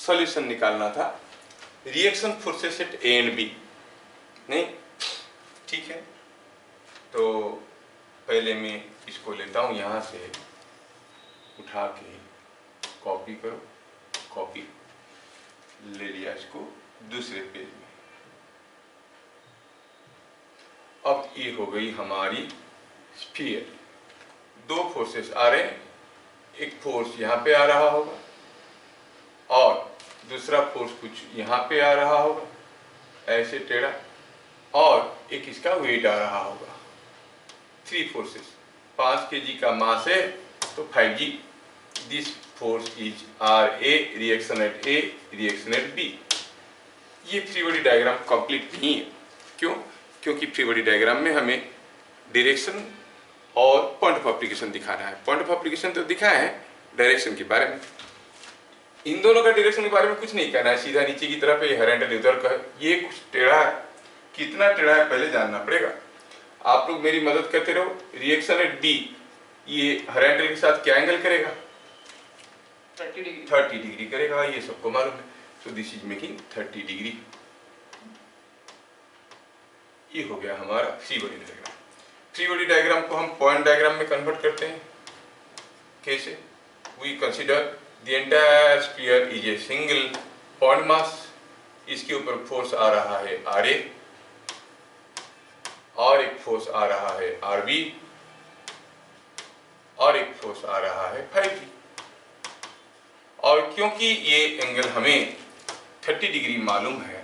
Solution निकालना था, reaction forces at A and B. नहीं, ठीक है, तो पहले मैं इसको लेता हूँ यहाँ से उठा के, कॉपी करो, कॉपी ले लिया इसको दूसरे पेज में। अब ये हो गई हमारी स्फीयर। दो फोर्सेस आ रहे हैं, एक फोर्स यहाँ पे आ रहा होगा और दूसरा फोर्स कुछ यहाँ पे आ रहा होगा ऐसे टेढ़ा, और एक इसका वेट आ रहा होगा। 3 फोर्सेस, 5 kg का मास है तो 5g। This force is RA, reaction at A, reaction at B। ये फ्री बॉडी डायग्राम कंप्लीट नहीं है। क्यों? क्योंकि फ्री बॉडी डायग्राम में हमें डायरेक्शन और पॉइंट ऑफ एप्लीकेशन दिखाना है। पॉइंट ऑफ एप्लीकेशन तो दिखाए हैं, डायरेक्शन के बारे में, इन दोनों का डायरेक्शन के बारे में कुछ नहीं कहना है। सीधा नीचे की तरफ है, हॉरिजॉन्टल उधर का है, ये कुछ टेढ़ा है, कितना टेढ़ा है पहले जानना पड़ेगा। आप लोग मेरी मदद करते रहो। रिएक्शन एट B ये हॉरिजॉन्टल के साथ क्या एंगल करेगा? 30 डिग्री करेगा, ये सबको मालूम है। So this is making 30 degree. ये हो गया हमारा free body diagram. Free body diagram को हम पॉइंट डायग्राम में कन्वर्ट करते हैं। कैसे? We consider the entire sphere is a single point mass. इसके ऊपर फोर्स आ रहा है RA और एक फोर्स आ रहा है RB और एक फोर्स आ रहा है 5G। और क्योंकि ये एंगल हमें 30 डिग्री मालूम है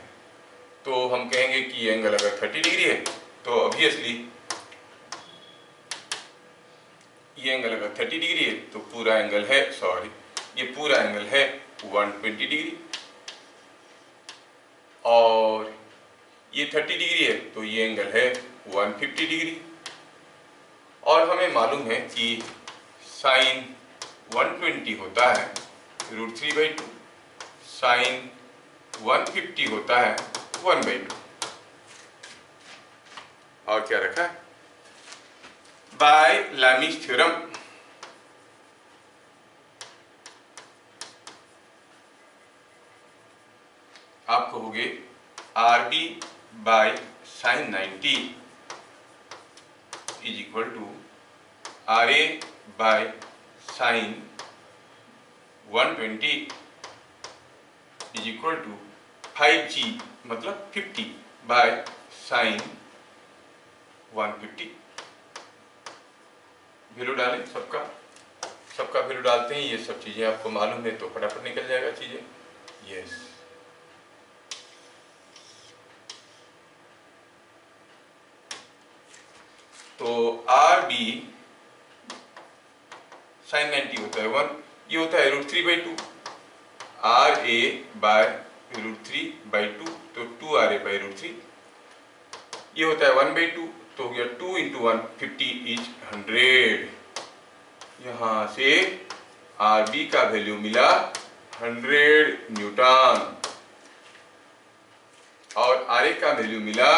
तो हम कहेंगे कि ये एंगल अगर 30 डिग्री है तो ऑब्वियसली ये एंगल अगर 30 डिग्री है तो पूरा एंगल है, सॉरी, ये पूरा एंगल है 120 डिग्री। और ये 30 डिग्री है तो ये एंगल है 150 डिग्री। और हमें मालूम है कि साइन 120 होता है √3/2, साइन 150 होता है 1/2। और क्या रखा है? By Lami's theorem. आप कहोगे RB by sine 90 is equal to RA by sine 120 is equal to 5G मतलब 50 बाय साइन 150। वैल्यू डालें, सबका वैल्यू डालते हैं। ये सब चीजें आपको मालूम है तो फटाफट निकल जाएगा चीजें। यस, तो RB साइन 90 होता है 1, ये होता है √3/2, RA बाय √3/2 तो 2RA बाय √3, ये होता है 1/2 तो गया 2 × 1 50 इज 100। यहाँ से RB का वैल्यू मिला 100 न्यूटन और RA का वैल्यू मिला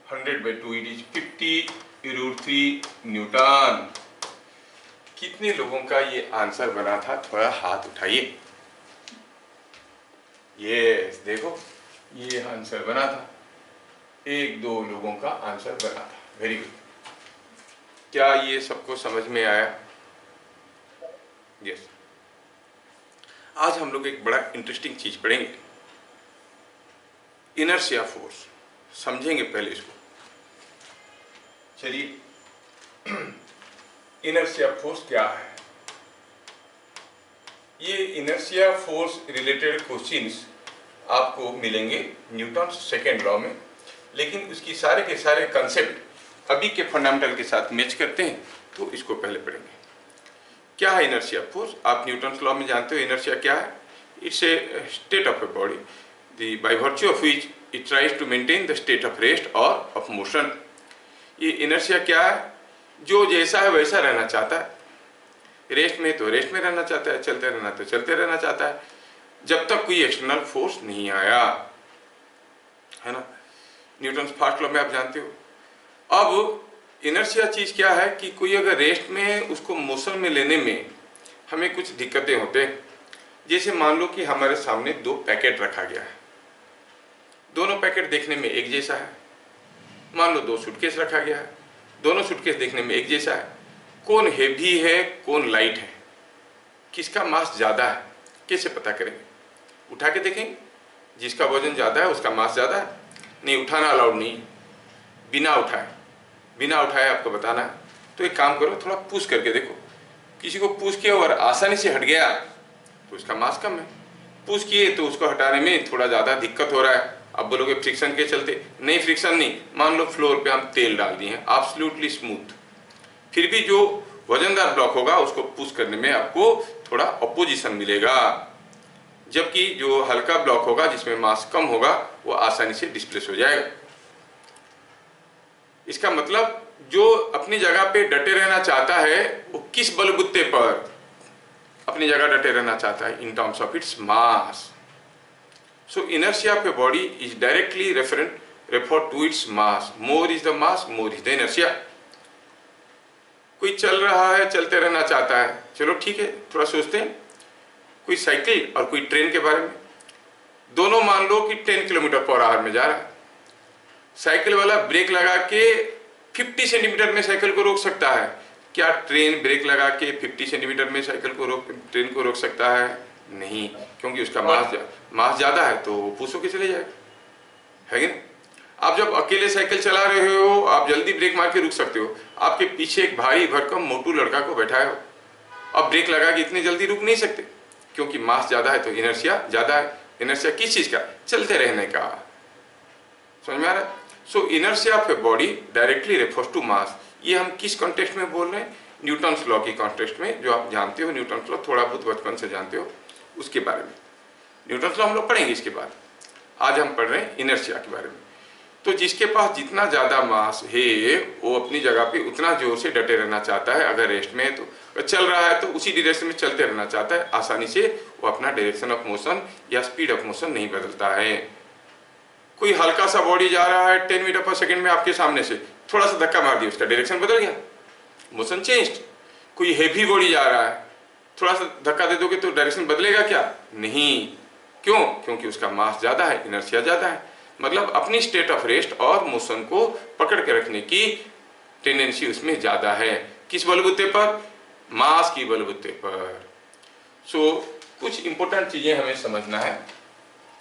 100/2, इट इज 50 √3 न्यूटन। कितने लोगों का ये आंसर बना था? थोड़ा हाथ उठाइए। यस, देखो ये आंसर बना था, 1-2 लोगों का आंसर बना था। Very good. क्या ये सबको समझ में आया? यस। आज हम लोग एक बड़ा इंटरेस्टिंग चीज पढ़ेंगे, इनर्शिया फोर्स। समझेंगे पहले इसको। चलिए, इनर्शिया फोर्स क्या है? ये इनर्शिया फोर्स रिलेटेड क्वेश्चंस आपको मिलेंगे न्यूटन सेकेंड लॉ में, लेकिन उसकी सारे के सारे कंसेप्ट अभी के फंडामेंटल के साथ मैच करते हैं, तो इसको पहले पढ़ेंगे। क्या है इनर्शिया फोर्स? आप न्यूटन लॉ में जानते हो इनर्शिया क्या है। It's a state of a body by virtue of which it tries to maintain the state of rest or of motion. ये इनर्शिया क्या है? जो जैसा है वैसा रहना चाहता है। रेस्ट में तो रेस्ट में रहना चाहता है, चलते रहना तो चलते रहना चाहता है, जब तक कोई एक्सटर्नल फोर्स नहीं आया, है ना। न्यूटन फर्स्ट लॉ में आप जानते हो। अब इनर्शिया चीज क्या है कि कोई अगर रेस्ट में उसको मोशन में लेने में हमें कुछ दिक्कतें होते हैं। जैसे मान लो कि हमारे सामने 2 पैकेट रखा गया है, दोनों पैकेट देखने में एक जैसा है। मान लो 2 सूटकेस रखा गया है, दोनों सूटकेस देखने में एक जैसा है। कौन हेवी है, कौन लाइट है, किसका मास ज़्यादा है, कैसे पता करेंगे? उठा के देखेंगे, जिसका वजन ज़्यादा है उसका मास ज़्यादा है। नहीं, उठाना अलाउड नहीं, बिना उठाए आपको बताना है। तो एक काम करो, थोड़ा पुश करके देखो। किसी को पुश किया और आसानी से हट गया तो उसका मास कम है, पुश किए तो उसको हटाने में थोड़ा ज़्यादा दिक्कत हो रहा है। अब बोलोगे फ्रिक्शन के चलते, नहीं फ्रिक्शन नहीं। मान लो फ्लोर पे हम तेल डाल दिए हैं, एब्सोल्युटली स्मूथ, फिर भी जो वजनदार ब्लॉक होगा उसको पुश करने में आपको थोड़ा अपोजिशन मिलेगा, जबकि जो हल्का ब्लॉक होगा जिसमें मास कम होगा वो आसानी से डिस्प्लेस हो जाएगा। इसका मतलब जो अपनी जगह पे डटे रहना चाहता है वो किस बलबूते पर अपनी जगह डटे रहना चाहता है? In terms of its mass. So inertia of a body is directly referred to its mass. More is the mass, more is the inertia. कोई चल रहा है, चलते रहना चाहता है, चलो ठीक है, थोड़ा सोचते हैं। कोई साइकिल और कोई ट्रेन के बारे में, दोनों मान लो कि 10 किलोमीटर पर आवर में जा रहा है। साइकिल वाला ब्रेक लगा के 50 सेंटीमीटर में साइकिल को रोक सकता है, क्या ट्रेन ब्रेक लगा के 50 सेंटीमीटर में ट्रेन को रोक सकता है? नहीं, क्योंकि उसका मास ज़्यादा है तो पुश होके चले जाएगा, है कि नहीं? आप जब अकेले साइकिल चला रहे हो आप जल्दी ब्रेक मार के रुक सकते हो, आपके पीछे एक भारी भरकम मोटू लड़का को बैठाए हो, अब ब्रेक लगा के इतनी जल्दी रुक नहीं सकते, क्योंकि मास ज़्यादा है तो इनर्शिया ज़्यादा है। इनर्शिया किस चीज़ का? चलते रहने का। समझ में आ रहा है? So inertia of a body directly refers to mass. ये हम किस कॉन्टेक्स्ट में बोल रहे हैं? न्यूटन्स लॉ की कॉन्टेक्स्ट में, जो आप जानते हो न्यूटन्स लॉ, थोड़ा बहुत बचपन से जानते हो, उसके बारे में। न्यूटन्स लॉ हम लोग पढ़ेंगे इसके बाद। आज हम पढ़ रहे हैं इनर्शिया के बारे में। तो जिसके पास जितना ज़्यादा मास है वो अपनी जगह पे उतना जोर से डटे रहना चाहता है। अगर रेस्ट में है तो चल रहा है तो उसी डायरेक्शन में चलते रहना चाहता है, आसानी से वो अपना डायरेक्शन ऑफ मोशन या स्पीड ऑफ मोशन नहीं बदलता है। कोई हल्का सा बॉडी जा रहा है 10 मीटर पर सेकेंड में आपके सामने से, थोड़ा सा धक्का मार दिया, उसका डायरेक्शन बदल गया, मोशन चेंज्ड। कोई हेवी बॉडी जा रहा है, थोड़ा सा धक्का दे दोगे तो डायरेक्शन बदलेगा क्या? नहीं। क्यों? क्योंकि उसका मास ज़्यादा है, इनर्शिया ज़्यादा है। मतलब अपनी स्टेट ऑफ रेस्ट और मोशन को पकड़ के रखने की टेंडेंसी उसमें ज़्यादा है। किस बलबूते पर? मास की बलबूते पर। सो कुछ इंपॉर्टेंट चीज़ें हमें समझना है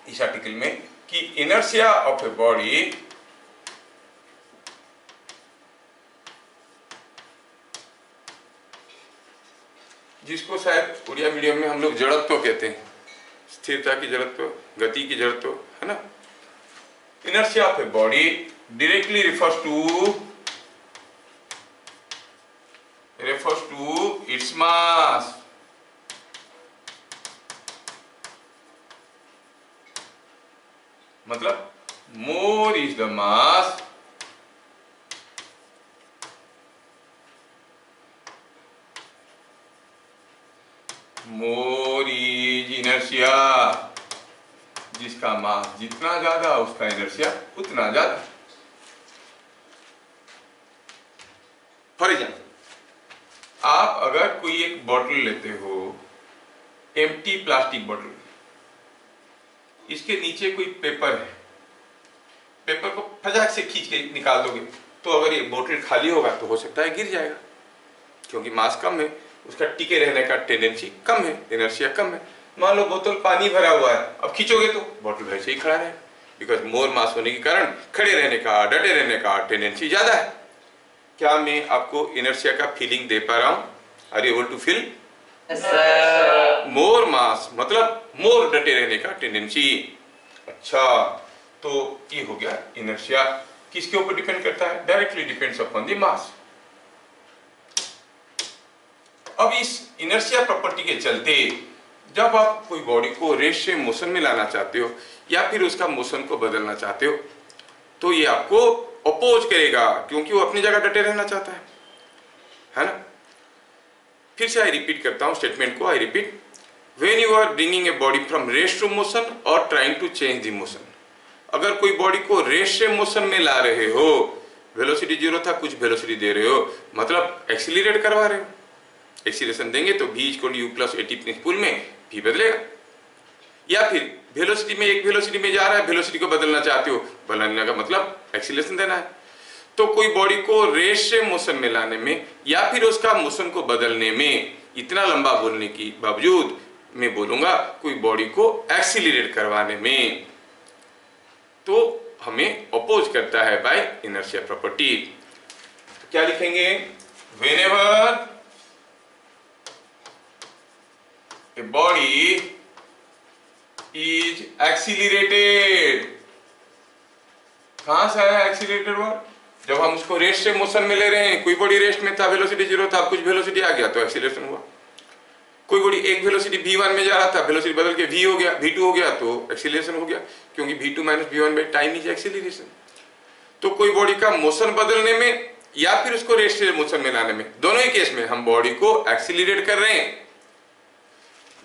इस आर्टिकल में कि इनर्शिया ऑफ ए बॉडी जिसको शायद उड़िया मीडियम में हम लोग जड़त्व कहते हैं, स्थिरता की जड़त्व, गति की जड़त्व, है ना। Inertia of a body directly refers to its mass. मतलब more is the mass, more is inertia. जिसका मास जितना ज्यादा उसका इनर्शिया उतना ज्यादा। फॉर एग्जाम्पल, आप अगर कोई एक बॉटल लेते हो, एम्प्टी प्लास्टिक बॉटल, इसके नीचे कोई पेपर है, पेपर को फटाक से खींच के निकाल दोगे तो अगर ये बोतल खाली होगा तो हो सकता है गिर जाएगा, क्योंकि मास कम है, उसका टिके रहने का टेंडेंसी कम है, इनर्शिया कम है। मान लो बोतल पानी भरा हुआ है, अब खींचोगे तो बोतल वैसे ही खड़ा रहेगा, बिकॉज मोर मास होने के कारण खड़े रहने का, डटे रहने का टेंडेंसी ज्यादा है। क्या मैं आपको इनर्शिया का फीलिंग दे पा रहा हूं? Are you able to feel? More mass मतलब मोर डटे रहने का टेंडेंसी। अच्छा, तो ये हो गया इनर्शिया। किसके ऊपर डिपेंड करता है? Directly depends upon the mass. अब इस इनर्शिया प्रॉपर्टी के चलते जब आप कोई बॉडी को रेस्ट से मोशन में लाना चाहते हो या फिर उसका मोशन को बदलना चाहते हो तो ये आपको अपोज करेगा, क्योंकि वो अपनी जगह डटे रहना चाहता है ना। फिर से आई रिपीट करता हूं स्टेटमेंट को, I repeat, when you are bringing a body from rest to motion और trying to change the motion. अगर कोई बॉडी को रेस्ट से मोशन में ला रहे हो, वेलोसिटी 0 था, कुछ वेलोसिटी दे रहे हो, मतलब एक्सीलरेट करवा रहे हो, एक्सीलरेशन देंगे तो v equal u plus at principle में v बदलेगा। या फिर वेलोसिटी में एक वेलोसिटी में जा रहा है, वेलोसिटी को बदलना चाहते हो, बदलने का मतलब एक्सीलरेशन देना है। तो कोई बॉडी को रेस्ट से मोशन में लाने में या फिर उसका मोशन को बदलने में इतना लंबा बोलने की बावजूद मैं बोलूंगा कोई बॉडी को एक्सीलरेट करवाने में, तो हमें अपोज करता है बाय इनर्शिया प्रॉपर्टी। तो क्या लिखेंगे? Whenever a body is accelerated, कहां से आया एक्सीलरेटेड वर्ड? जब हम उसको रेस्ट से मोशन में ले रहे हैं, कोई बॉडी रेस्ट में था, वेलोसिटी 0 था, कुछ वेलोसिटी आ गया तो एक्सीलरेशन हुआ। कोई बॉडी एक वेलोसिटी v1 में जा रहा था, वेलोसिटी बदल के v हो गया, v2 हो गया तो एक्सीलरेशन हो गया, क्योंकि v2 minus v1 by time is acceleration. तो कोई बॉडी का मोशन बदलने में या फिर उसको रेस्ट से मोशन में लाने में, दोनों ही केस में हम बॉडी को एक्सीलरेट कर रहे हैं।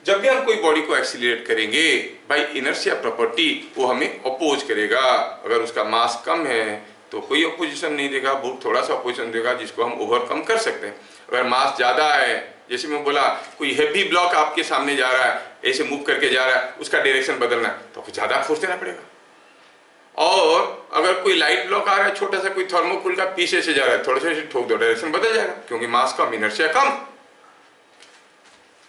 जब भी हम कोई बॉडी को एक्सीलरेट करेंगे बाय इनर्शिया प्रॉपर्टी, वो हमें अपोज करेगा। अगर उसका मास कम है तो कोई अपोजिशन नहीं देगा, बहुत थोड़ा सा अपोजिशन देगा जिसको हम ओवरकम कर सकते हैं। अगर मास ज्यादा है, जैसे मैं बोला कोई हेवी ब्लॉक आपके सामने जा रहा है, ऐसे मूव करके जा रहा है, उसका डायरेक्शन बदलना है तो ज्यादा फोर्स देना पड़ेगा। और अगर कोई लाइट ब्लॉक आ रहा है, छोटा सा कोई थर्मोकोल का पीस ऐसे जा रहा है, थोड़ा सा ठोक दो, डायरेक्शन बदल जाएगा, क्योंकि मास कम, इनर्शिया कम।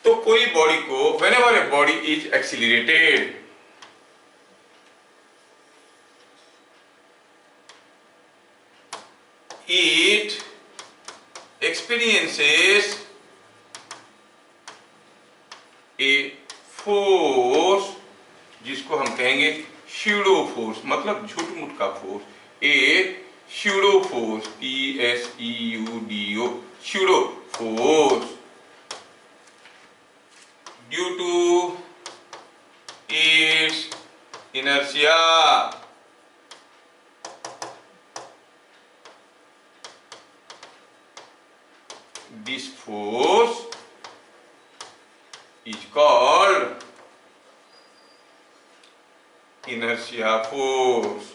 तो कोई बॉडी को whenever a body is accelerated, it experiences a force, जिसको हम कहेंगे स्यूडो फोर्स, मतलब झूठ मूठ का force, a pseudo force, PSEUDO, pseudo force, due to its inertia. This force is called inertia force।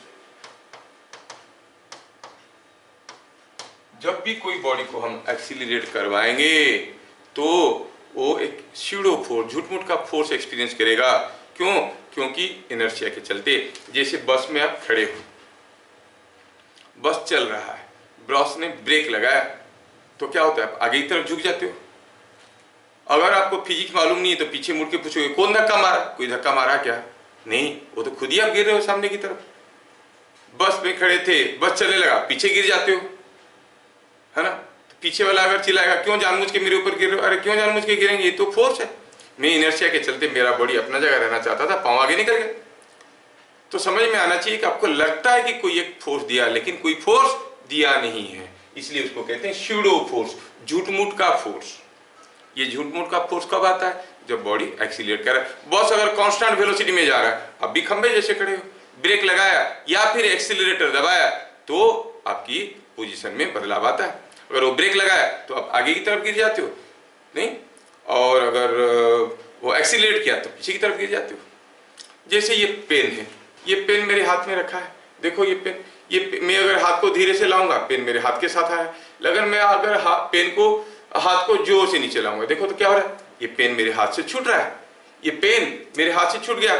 जब भी कोई बॉडी को हम एक्सीलरेट करवाएंगे तो वो एक स्यूडो फोर्स, झूठ मूठ का फोर्स एक्सपीरियंस करेगा। क्यों? क्योंकि इनर्शिया के चलते। जैसे बस में आप खड़े हो, बस चल रहा है, बस ने ब्रेक लगाया तो क्या होता है? आप आगे की तरफ झुक जाते हो। अगर आपको फिजिक्स मालूम नहीं है तो पीछे मुड़ के पूछोगे कौन धक्का मारा? कोई धक्का मारा क्या? नहीं, वो तो खुद ही आप गिर रहे हो सामने की तरफ। बस में खड़े थे, बस चलने लगा, पीछे गिर जाते हो, है ना? तो पीछे वाला अगर चिल्लाएगा क्यों जानबूझ के मेरे ऊपर गिर रहे हो? अरे क्यों जानबूझ के गिरेंगे, ये तो फोर्स है। मैं इनर्शिया के चलते मेरा बॉडी अपना जगह रहना चाहता था, पाँव आगे निकल गया। तो समझ में आना चाहिए कि आपको लगता है कि कोई एक फोर्स दिया, लेकिन कोई फोर्स दिया नहीं है, इसलिए उसको कहते हैं स्यूडो फोर्स, झूठ मूठ का फोर्स। ये झूठ मूठ का फोर्स कब आता है? जब बॉडी एक्सीलरेट कर रहा है। बस अगर कांस्टेंट वेलोसिटी में जा रहा है, अब भी खंबे जैसे खड़े हो, ब्रेक लगाया या फिर एक्सीलरेटर दबाया तो आपकी पोजीशन में बदलाव आता है। अगर वो ब्रेक लगाया तो आप आगे की तरफ गिर जाते हो, नहीं, और अगर वो एक्सीलरेट किया तो पीछे की तरफ गिर जाते हो। जैसे ये पेन है, ये पेन मेरे हाथ में रखा है, देखो ये पेन, ये मैं अगर हाथ को धीरे से लाऊंगा पेन मेरे हाथ के साथ आया, लेकिन मैं अगर पेन को हाथ को जोर से नीचे लाऊंगा, देखो तो क्या हो रहा है? ये पेन मेरे हाथ से छूट रहा है। ये पेन मेरे हाथ से छूट गया।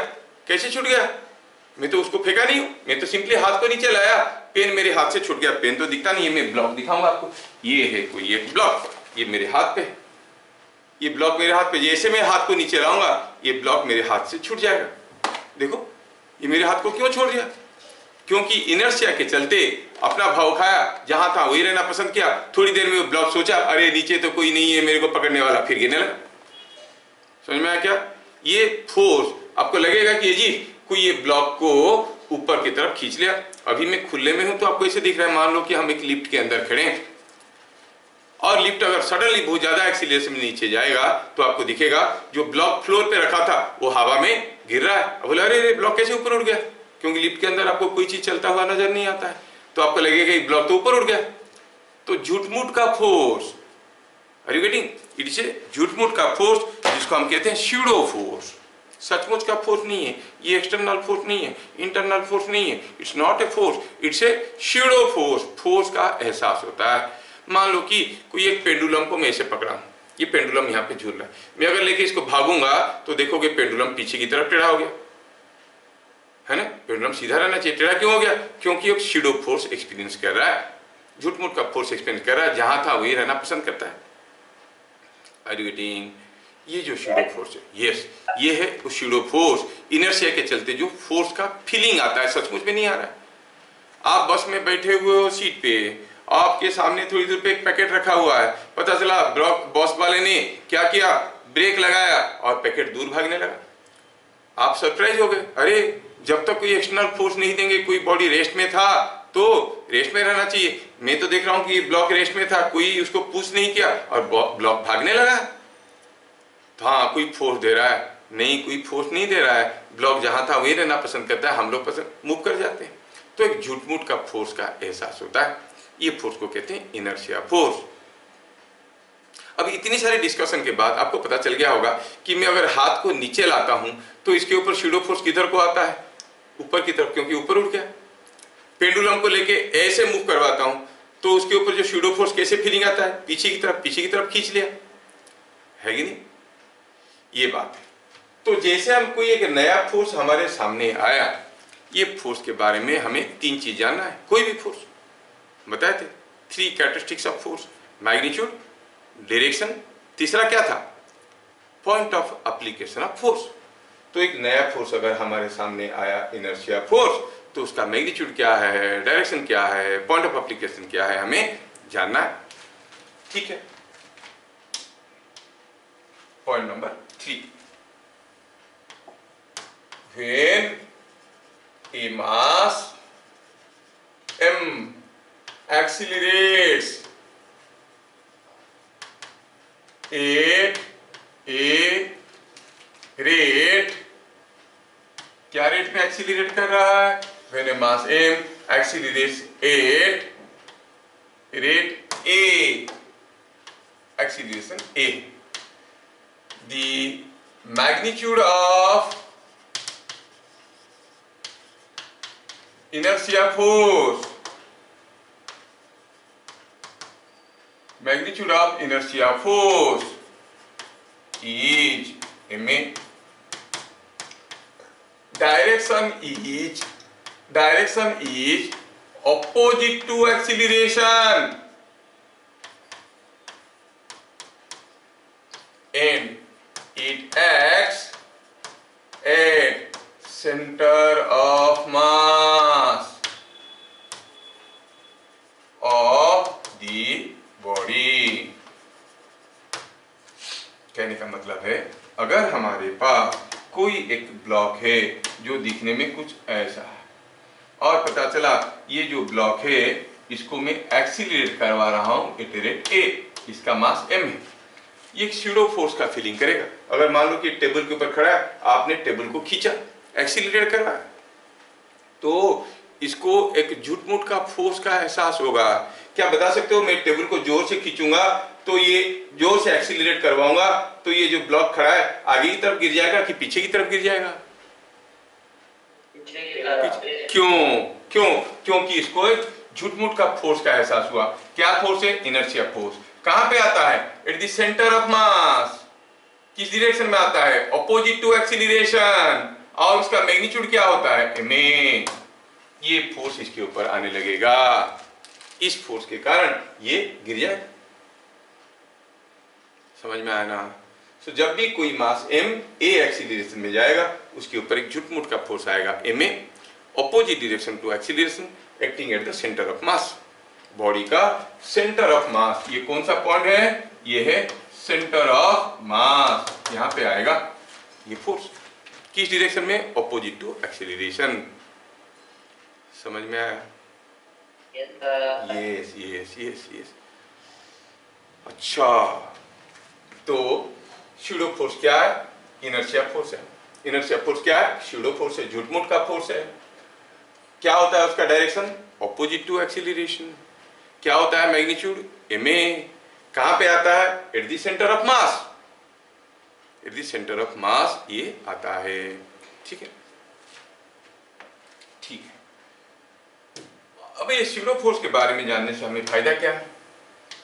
कैसे छूट गया? मैं तो उसको फेंका नहीं हूं, मैं तो सिंपली हाथ को नीचे लाया, पेन मेरे हाथ से छूट गया। पेन तो दिखता नहीं है, मैं ब्लॉक दिखाऊंगा आपको। ये है कोई एक ब्लॉक, ये मेरे हाथ पे, ये ब्लॉक मेरे हाथ पे, जैसे मैं हाथ को नीचे लाऊंगा ये ब्लॉक मेरे हाथ से छूट जाएगा। देखो ये मेरे हाथ को क्यों छोड़ दिया? क्योंकि इनर्शिया के चलते अपना भाव खाया, जहां था वही रहना पसंद किया। थोड़ी देर में वो ब्लॉक सोचा अरे नीचे तो कोई नहीं है मेरे को पकड़ने वाला, फिर गिरने लगा। समझ में आया क्या? ये फोर्स आपको लगेगा कि जी कोई ये ब्लॉक को ऊपर की तरफ खींच लिया। अभी मैं खुले में हूं तो आपको ऐसे दिख रहा है, मान लो कि हम एक लिफ्ट के अंदर खड़े हैं और लिफ्ट अगर सडनली बहुत ज्यादा एक्सीलरेशन में नीचे जाएगा तो आपको दिखेगा जो ब्लॉक फ्लोर पे रखा था वो हवा में गिर रहा है। बोले अरे ब्लॉक कैसे ऊपर उड़ गया? क्योंकि लिफ्ट के अंदर आपको कोई चीज चलता हुआ नजर नहीं आता है, तो आपको लगेगा कि ब्लॉक तो ऊपर उड़ गया। तो झूठ मूठ का force, are you getting? It's a झूठ मूठ का फोर्स, जिसको हम कहते हैं स्यूडो फोर्स। सचमुच का फोर्स नहीं है ये, एक्सटर्नल फोर्स नहीं है, इंटरनल फोर्स नहीं है, it's not a force, it's a pseudo force. Force का एहसास होता है। मान लो कि कोई एक पेंडुलम को मैं ऐसे पकड़ा, ये पेंडुलम यहाँ पे झूल रहा है। मैं अगर लेके इसको भागूंगा तो देखोगे पेंडुलम पीछे की तरफ टेढ़ा हो गया, है ना। पेंडुलम सीधा रहना चाहिए, टेढ़ा क्यों हो गया? क्योंकि एक शैडो फोर्स एक्सपीरियंस कर रहा है, झूठ मूठ का फोर्स एक्सपीरियंस कर रहा है, जहां था वही रहना पसंद करता है। Are you getting? ये जो शैडो फोर्स है, यस, ये है उस शैडो फोर्स, इनर्शिया के चलते जो फोर्स का फीलिंग आता है, सचमुच में नहीं आ रहा है। आप बस में बैठे हुए हो सीट पे, आपके सामने थोड़ी दूर पे एक पैकेट रखा हुआ है, पता चला बॉस वाले ने क्या किया, ब्रेक लगाया और पैकेट दूर भागने लगा। आप सरप्राइज हो गए, अरे जब तक कोई एक्सटर्नल फोर्स नहीं देंगे, कोई बॉडी रेस्ट में था तो रेस्ट में रहना चाहिए, मैं तो देख रहा हूं कि ब्लॉक रेस्ट में था, कोई उसको पुश नहीं किया और ब्लॉक भागने लगा। तो हाँ, कोई फोर्स दे रहा है? नहीं, कोई फोर्स नहीं दे रहा है, ब्लॉक जहां था वही रहना पसंद करता है, हम लोग पसंद मूव कर जाते हैं। तो एक झूठ-मूठ का फोर्स का एहसास होता है, ये फोर्स को कहते हैं इनर्शिया फोर्स। अब इतनी सारी डिस्कशन के बाद आपको पता चल गया होगा कि मैं अगर हाथ को नीचे लाता हूं तो इसके ऊपर शैडो फोर्स किधर को आता है? ऊपर की तरफ, क्योंकि ऊपर उठ गया। पेंडुलम को लेके ऐसे मूव करवाता हूं तो उसके ऊपर जो शैडो फोर्स कैसे फीलिंग आता है? पीछे की तरफ खींच लिया, है कि नहीं? ये बात है। तो जैसे हम कोई एक नया फोर्स हमारे सामने आया, ये फोर्स के बारे में हमें 3 चीज जानना है। कोई भी फोर्स बताए थे, 3 characteristics of force, magnitude, direction, तीसरा क्या था? Point of application of force. तो एक नया फोर्स अगर हमारे सामने आया, इनर्शिया फोर्स, तो उसका मैग्नीट्यूड क्या है, डायरेक्शन क्या है, पॉइंट ऑफ एप्लीकेशन क्या है, हमें जानना है। ठीक है, point number 3, when a mass m accelerates at a rate, क्या रेट में एक्सीलरेट कर रहा है? when a mass m accelerates at rate a, acceleration a, the magnitude of inertia force, magnitude of inertia force is ma. Direction is opposite to acceleration and it acts at center of mass of the body। कहने का मतलब है, अगर हमारे पास कोई एक block है जो दिखने में कुछ ऐसा है और पता चला ये जो ब्लॉक है इसको मैं एक्सीलरेट करवा रहा हूं एट रेट ए, इसका मास m है, ये एक स्यूडो फोर्स का फीलिंग करेगा। अगर मान लो कि टेबल के ऊपर खड़ा है, आपने टेबल को खींचा, एक्सीलरेट करवाया, तो इसको एक झूठ-मूठ का फोर्स का एहसास होगा। क्या बता सकते हो, मैं टेबल को जोर से खींचूंगा तो ये जोर से एक्सीलरेट करवाऊंगा तो ये जो ब्लॉक खड़ा है आगे की तरफ गिर जाएगा कि पीछे की तरफ गिर जाएगा? क्यों? क्योंकि इसको एक झूठ-मूठ का फोर्स का एहसास हुआ। क्या फोर्स है? Inertia force. कहां पे आता है? At the centre of mass. किस डायरेक्शन में आता है? Opposite to acceleration. और उसका मैग्नीट्यूड क्या होता है? m। ये फोर्स इसके ऊपर आने लगेगा, इस फोर्स के कारण ये गिर जाएगा। समझ में आया ना? तो जब भी कोई मास m a एक्सीलरेशन में जाएगा, उसके ऊपर एक झूठ-मूठ का फोर्स आएगा ma, opposite direction to acceleration, acting at the centre of mass. Body का सेंटर ऑफ मास, ये कौन सा पॉइंट है? ये है सेंटर ऑफ मास। यहां पे आएगा ये फोर्स, किस डायरेक्शन में? Opposite to acceleration. समझ में आया? यस। अच्छा, तो स्यूडो फोर्स क्या है? इनर्शिया फोर्स है। इनर्शिया फोर्स क्या है? स्यूडो फोर्स है, झूठ-मूठ का फोर्स है। क्या होता है उसका डायरेक्शन? Opposite to acceleration. क्या होता है मैग्नीट्यूड? ma। कहां पे आता है? At the centre of mass. Eight the centre of mass ये आता है। ठीक है। अब ये स्यूडो फोर्स के बारे में जानने से हमें फायदा क्या है?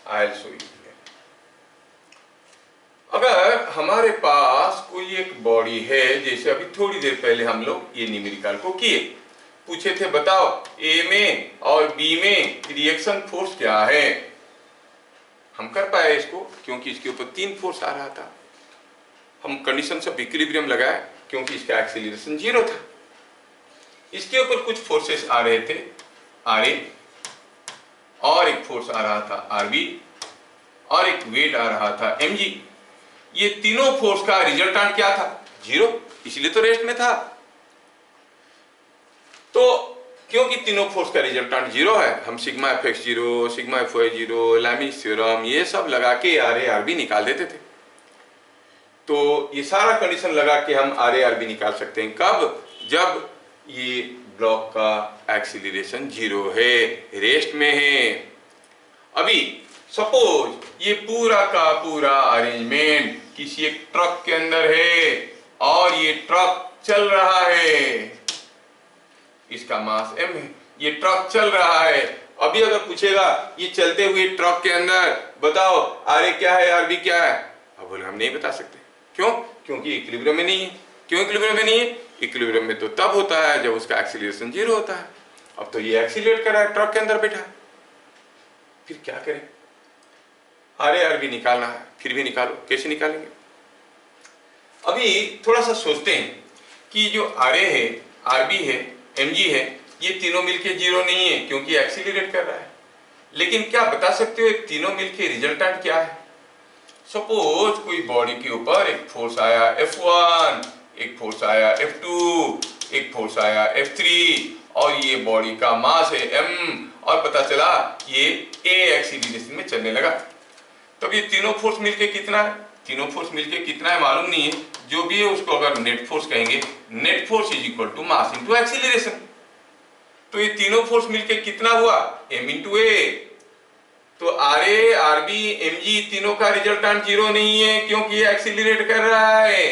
I will show you. अगर हमारे पास कोई एक बॉडी है, जैसे अभी थोड़ी देर पहले हम लोग ये न्यूमेरिकल को किए, पूछे थे बताओ ए में और बी में रिएक्शन फोर्स क्या है। हम कर पाए इसको क्योंकि इसके ऊपर 3 फोर्स आ रहा था। हम कंडीशन ऑफ इक्विलिब्रियम लगाए क्योंकि इसका एक्सीलरेशन 0 था। इसके ऊपर कुछ फोर्सेस आ रहे थे, आर ए, और एक फोर्स आ रहा था आर बी, और एक वेट आ रहा था एम जी। ये तीनों फोर्स का रिजल्टेंट क्या था? 0, इसलिए तो रेस्ट में था। तो क्योंकि तीनों फोर्स का रिजल्टेंट 0 है, हम sigma F X 0, sigma F Y 0, Lami's theorem ये सब लगा के आर ए आर बी निकाल देते थे। तो ये सारा कंडीशन लगा के हम आर ए आर बी निकाल सकते हैं। कब? जब ये ब्लॉक का एक्सीलरेशन 0 है, रेस्ट में है। अभी सपोज ये पूरा का पूरा अरेंजमेंट किसी एक ट्रक के अंदर है और ये ट्रक चल रहा है, इसका मास m है, ये ट्रक चल रहा है। अभी अगर पूछेगा ये चलते हुए ट्रक के अंदर बताओ आर ए क्या है, आर बी क्या है, अब बोले हम नहीं बता सकते। क्यों? क्योंकि इक्विलिब्रियम में नहीं है। क्यों इक्विलिब्रियम में नहीं है? इक्विलिब्रियम में तो तब होता है जब उसका एक्सीलरेशन 0 होता है। अब तो ये एक्सीलरेट कर रहा है, ट्रक के अंदर बैठा, फिर क्या करें? आर ए आर बी निकालना है, फिर भी निकालो, कैसे निकालेंगे? अभी थोड़ा सा सोचते हैं कि जो आर ए है, आर बी है, एम जी है, ये तीनों मिलके 0 नहीं है क्योंकि एक्सीलरेट कर रहा है। लेकिन क्या बता सकते हो ये तीनों मिलके रिजल्टेंट क्या है? सपोज कोई बॉडी के ऊपर एक फोर्स आया F1, एक फोर्स आया F2, एक फोर्स आया F3 और ये बॉडी का मास है m, और पता चला ये a एक्सीलरेशन में चलने लगा। तब ये तीनों फोर्स मिलके कितना है? तीनों फोर्स मिलके कितना है मालूम नहीं है। जो भी है उसको अगर नेट फोर्स कहेंगे, net force is equal to mass into acceleration. तो ये तीनों फोर्स मिलके कितना हुआ? m into A. तो R A R B M G तीनों का रिजल्टेंट 0 नहीं है क्योंकि ये एक्सीलरेट कर रहा है।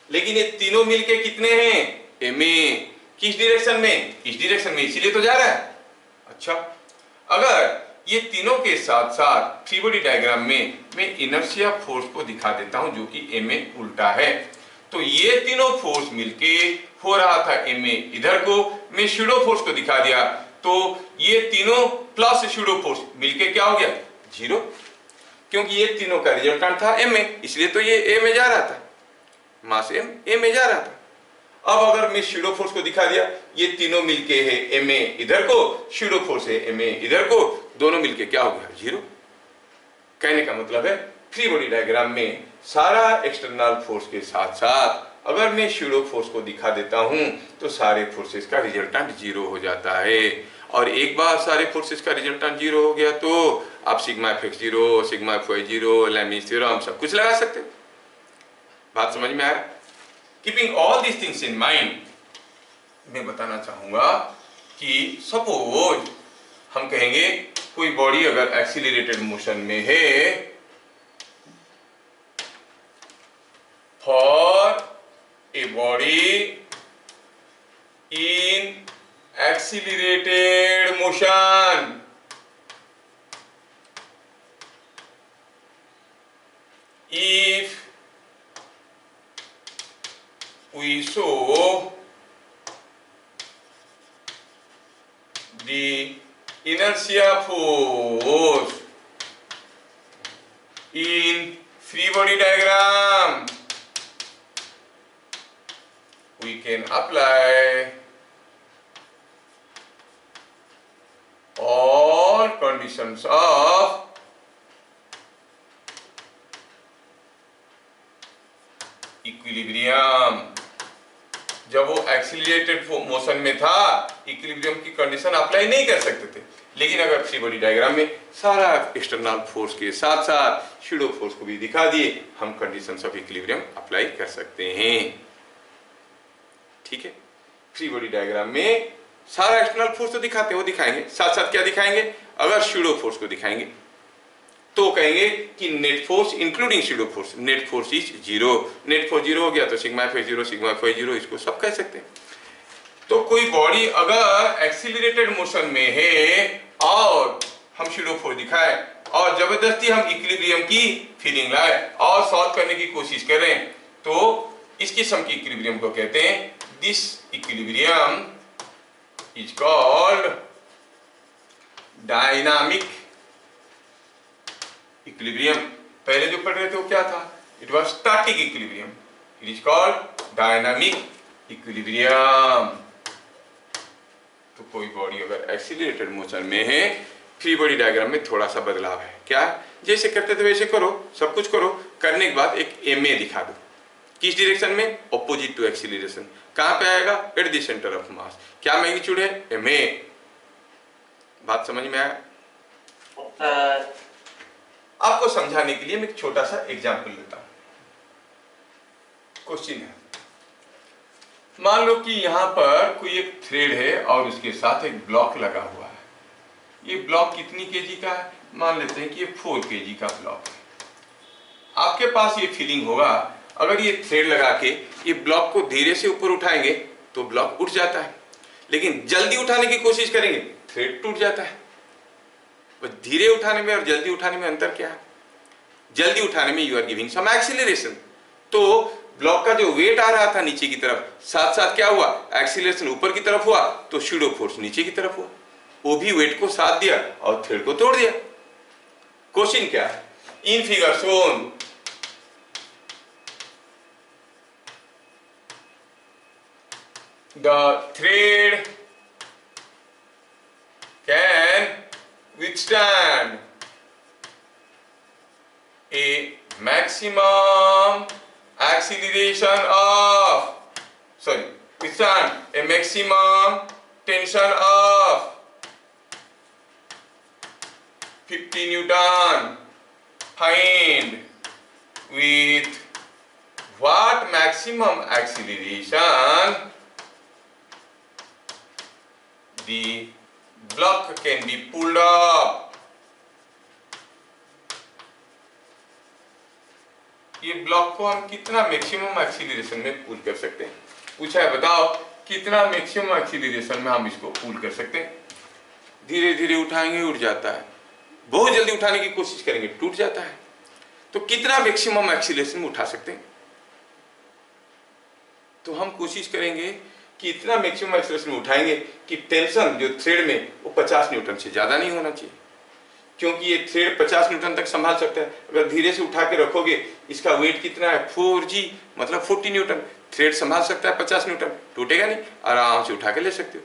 लेकिन ये तीनों मिलके कितने हैं? M A. किस डायरेक्शन में? इस डायरेक्शन में, इसीलिए तो जा रहा है। अच्छा, अगर ये तीनों के साथ साथ फ्री बॉडी डायग्राम में मैं इनर्शिया फोर्स को दिखा देता हूं जो कि एम ए उल्टा है। तो ये तीनों फोर्स मिलके हो रहा था एम ए, इधर को मैं शूडो फोर्स को दिखा दिया, तो ये तीनों प्लस शूडो फोर्स मिलके क्या हो गया? 0, क्योंकि ये तीनों का रिजल्टेंट था एम ए, इसलिए तो ये ए में जा रहा था, मास एम ए में जा रहा था। अब अगर मैं शूडो फोर्स को दिखा दिया, ये तीनों मिलके है एम ए इधर को, शूडो फोर्स है एम ए इधर को, दोनों मिलके क्या हो गया? 0। कहने का मतलब है फ्री बॉडी डायग्राम में सारा एक्सटर्नल फोर्स के साथ साथ अगर मैं शूडो फोर्स को दिखा देता हूं तो सारे फोर्सेस का रिजल्टेंट 0 हो जाता है। और एक बार सारे फोर्सेस का रिजल्टेंट 0 हो गया तो आप sigma F X 0, sigma F Y 0, Lami's theorem सब कुछ लगा सकते हो। बात समझ में आया? Keeping all these things in mind, मैं बताना चाहूंगा कि सपोज हम कहेंगे कोई बॉडी अगर एक्सीलरेटेड मोशन में है, for a body in accelerated motion, if we show the inertia force in free body diagram, we can apply all conditions of equilibrium. जब वो एक्सीलरेटेड मोशन में था इक्विलिब्रियम की कंडीशन अप्लाई नहीं कर सकते थे, लेकिन अगर फ्री बॉडी डायग्राम में सारा एक्सटर्नल फोर्स के साथ साथ शूडो फोर्स को भी दिखा दिए, हम कंडीशंस ऑफ इक्विलिब्रियम अप्लाई कर सकते हैं। ठीक है, फ्री बॉडी डायग्राम में सारा एक्सटर्नल फोर्स तो दिखाते हैं, वो दिखाएंगे, साथ साथ क्या दिखाएंगे? अगर शूडो फोर्स को दिखाएंगे तो कहेंगे कि net force including pseudo force, net force is 0। Net force 0 हो गया तो सिग्मा एफ 0, सिग्मा एफ 0, इसको सब कह सकते हैं। तो कोई बॉडी अगर एक्सीलरेटेड मोशन में है और हम सूडो फोर्स दिखाए और जबरदस्ती हम इक्विलिब्रियम की फीलिंग लाए और सॉल्व करने की कोशिश करें, तो इस किस्म की इक्विलिब्रियम को कहते हैं, this equilibrium is called dynamic equilibrium. पहले जो पढ़ रहे थे वो क्या था? It was static equilibrium, it is called dynamic equilibrium. तो कोई बॉडी अगर एक्सीलरेटेड मोशन में है, फ्री बॉडी डायग्राम में थोड़ा सा बदलाव है। क्या? जैसे करते थे वैसे करो, सब कुछ करो, करने के बाद एक एमए दिखा दो। किस डायरेक्शन में? Opposite to acceleration. कहां पे आएगा? At the centre of mass. क्या मैग्नीट्यूड है? एमए। बात समझ में आया? आपको समझाने के लिए मैं एक छोटा सा एग्जांपल लेता हूं। क्वेश्चन है, मान लो कि यहां पर कोई एक थ्रेड है और उसके साथ एक ब्लॉक लगा हुआ है। ये ब्लॉक कितनी केजी का है? मान लेते हैं कि ये 4 केजी का ब्लॉक है। आपके पास ये फीलिंग होगा, अगर ये थ्रेड लगा के ये ब्लॉक को धीरे से ऊपर उठाएंगे तो ब्लॉक उठ जाता है, लेकिन जल्दी उठाने की कोशिश करेंगे थ्रेड टूट जाता है। धीरे उठाने में और जल्दी उठाने में अंतर क्या है? जल्दी उठाने में you are giving some acceleration, तो ब्लॉक का जो वेट आ रहा था नीचे की तरफ, साथ साथ क्या हुआ? एक्सीलरेशन ऊपर की तरफ हुआ, तो सूडो फोर्स नीचे की तरफ हुआ, वो भी वेट को साथ दिया और थ्रेड को तोड़ दिया। क्वेश्चन क्या है? In figure shown the thread can withstand a maximum acceleration of, withstand a maximum tension of 50 Newton. Find with what maximum acceleration the block can be pulled up. ये ब्लॉक को हम कितना maximum acceleration में पुल कर सकते हैं? पूछा है, बताओ कितना मैक्सिमम एक्सीलरेशन में हम इसको पुल कर सकते हैं? धीरे धीरे उठाएंगे उठ जाता है, बहुत जल्दी उठाने की कोशिश करेंगे टूट जाता है। तो कितना मैक्सिमम एक्सीलरेशन में उठा सकते हैं? तो हम कोशिश करेंगे कि इतना मैक्सिमम एक्सीलरेशन में उठाएंगे कि टेंशन जो थ्रेड में वो 50 न्यूटन से ज्यादा नहीं होना चाहिए, क्योंकि ये थ्रेड 50 न्यूटन तक संभाल सकता है। अगर धीरे से उठा के रखोगे, इसका वेट कितना है? 4g, मतलब 40 न्यूटन। थ्रेड संभाल सकता है 50 न्यूटन, टूटेगा नहीं, आराम से उठा के ले सकते हो।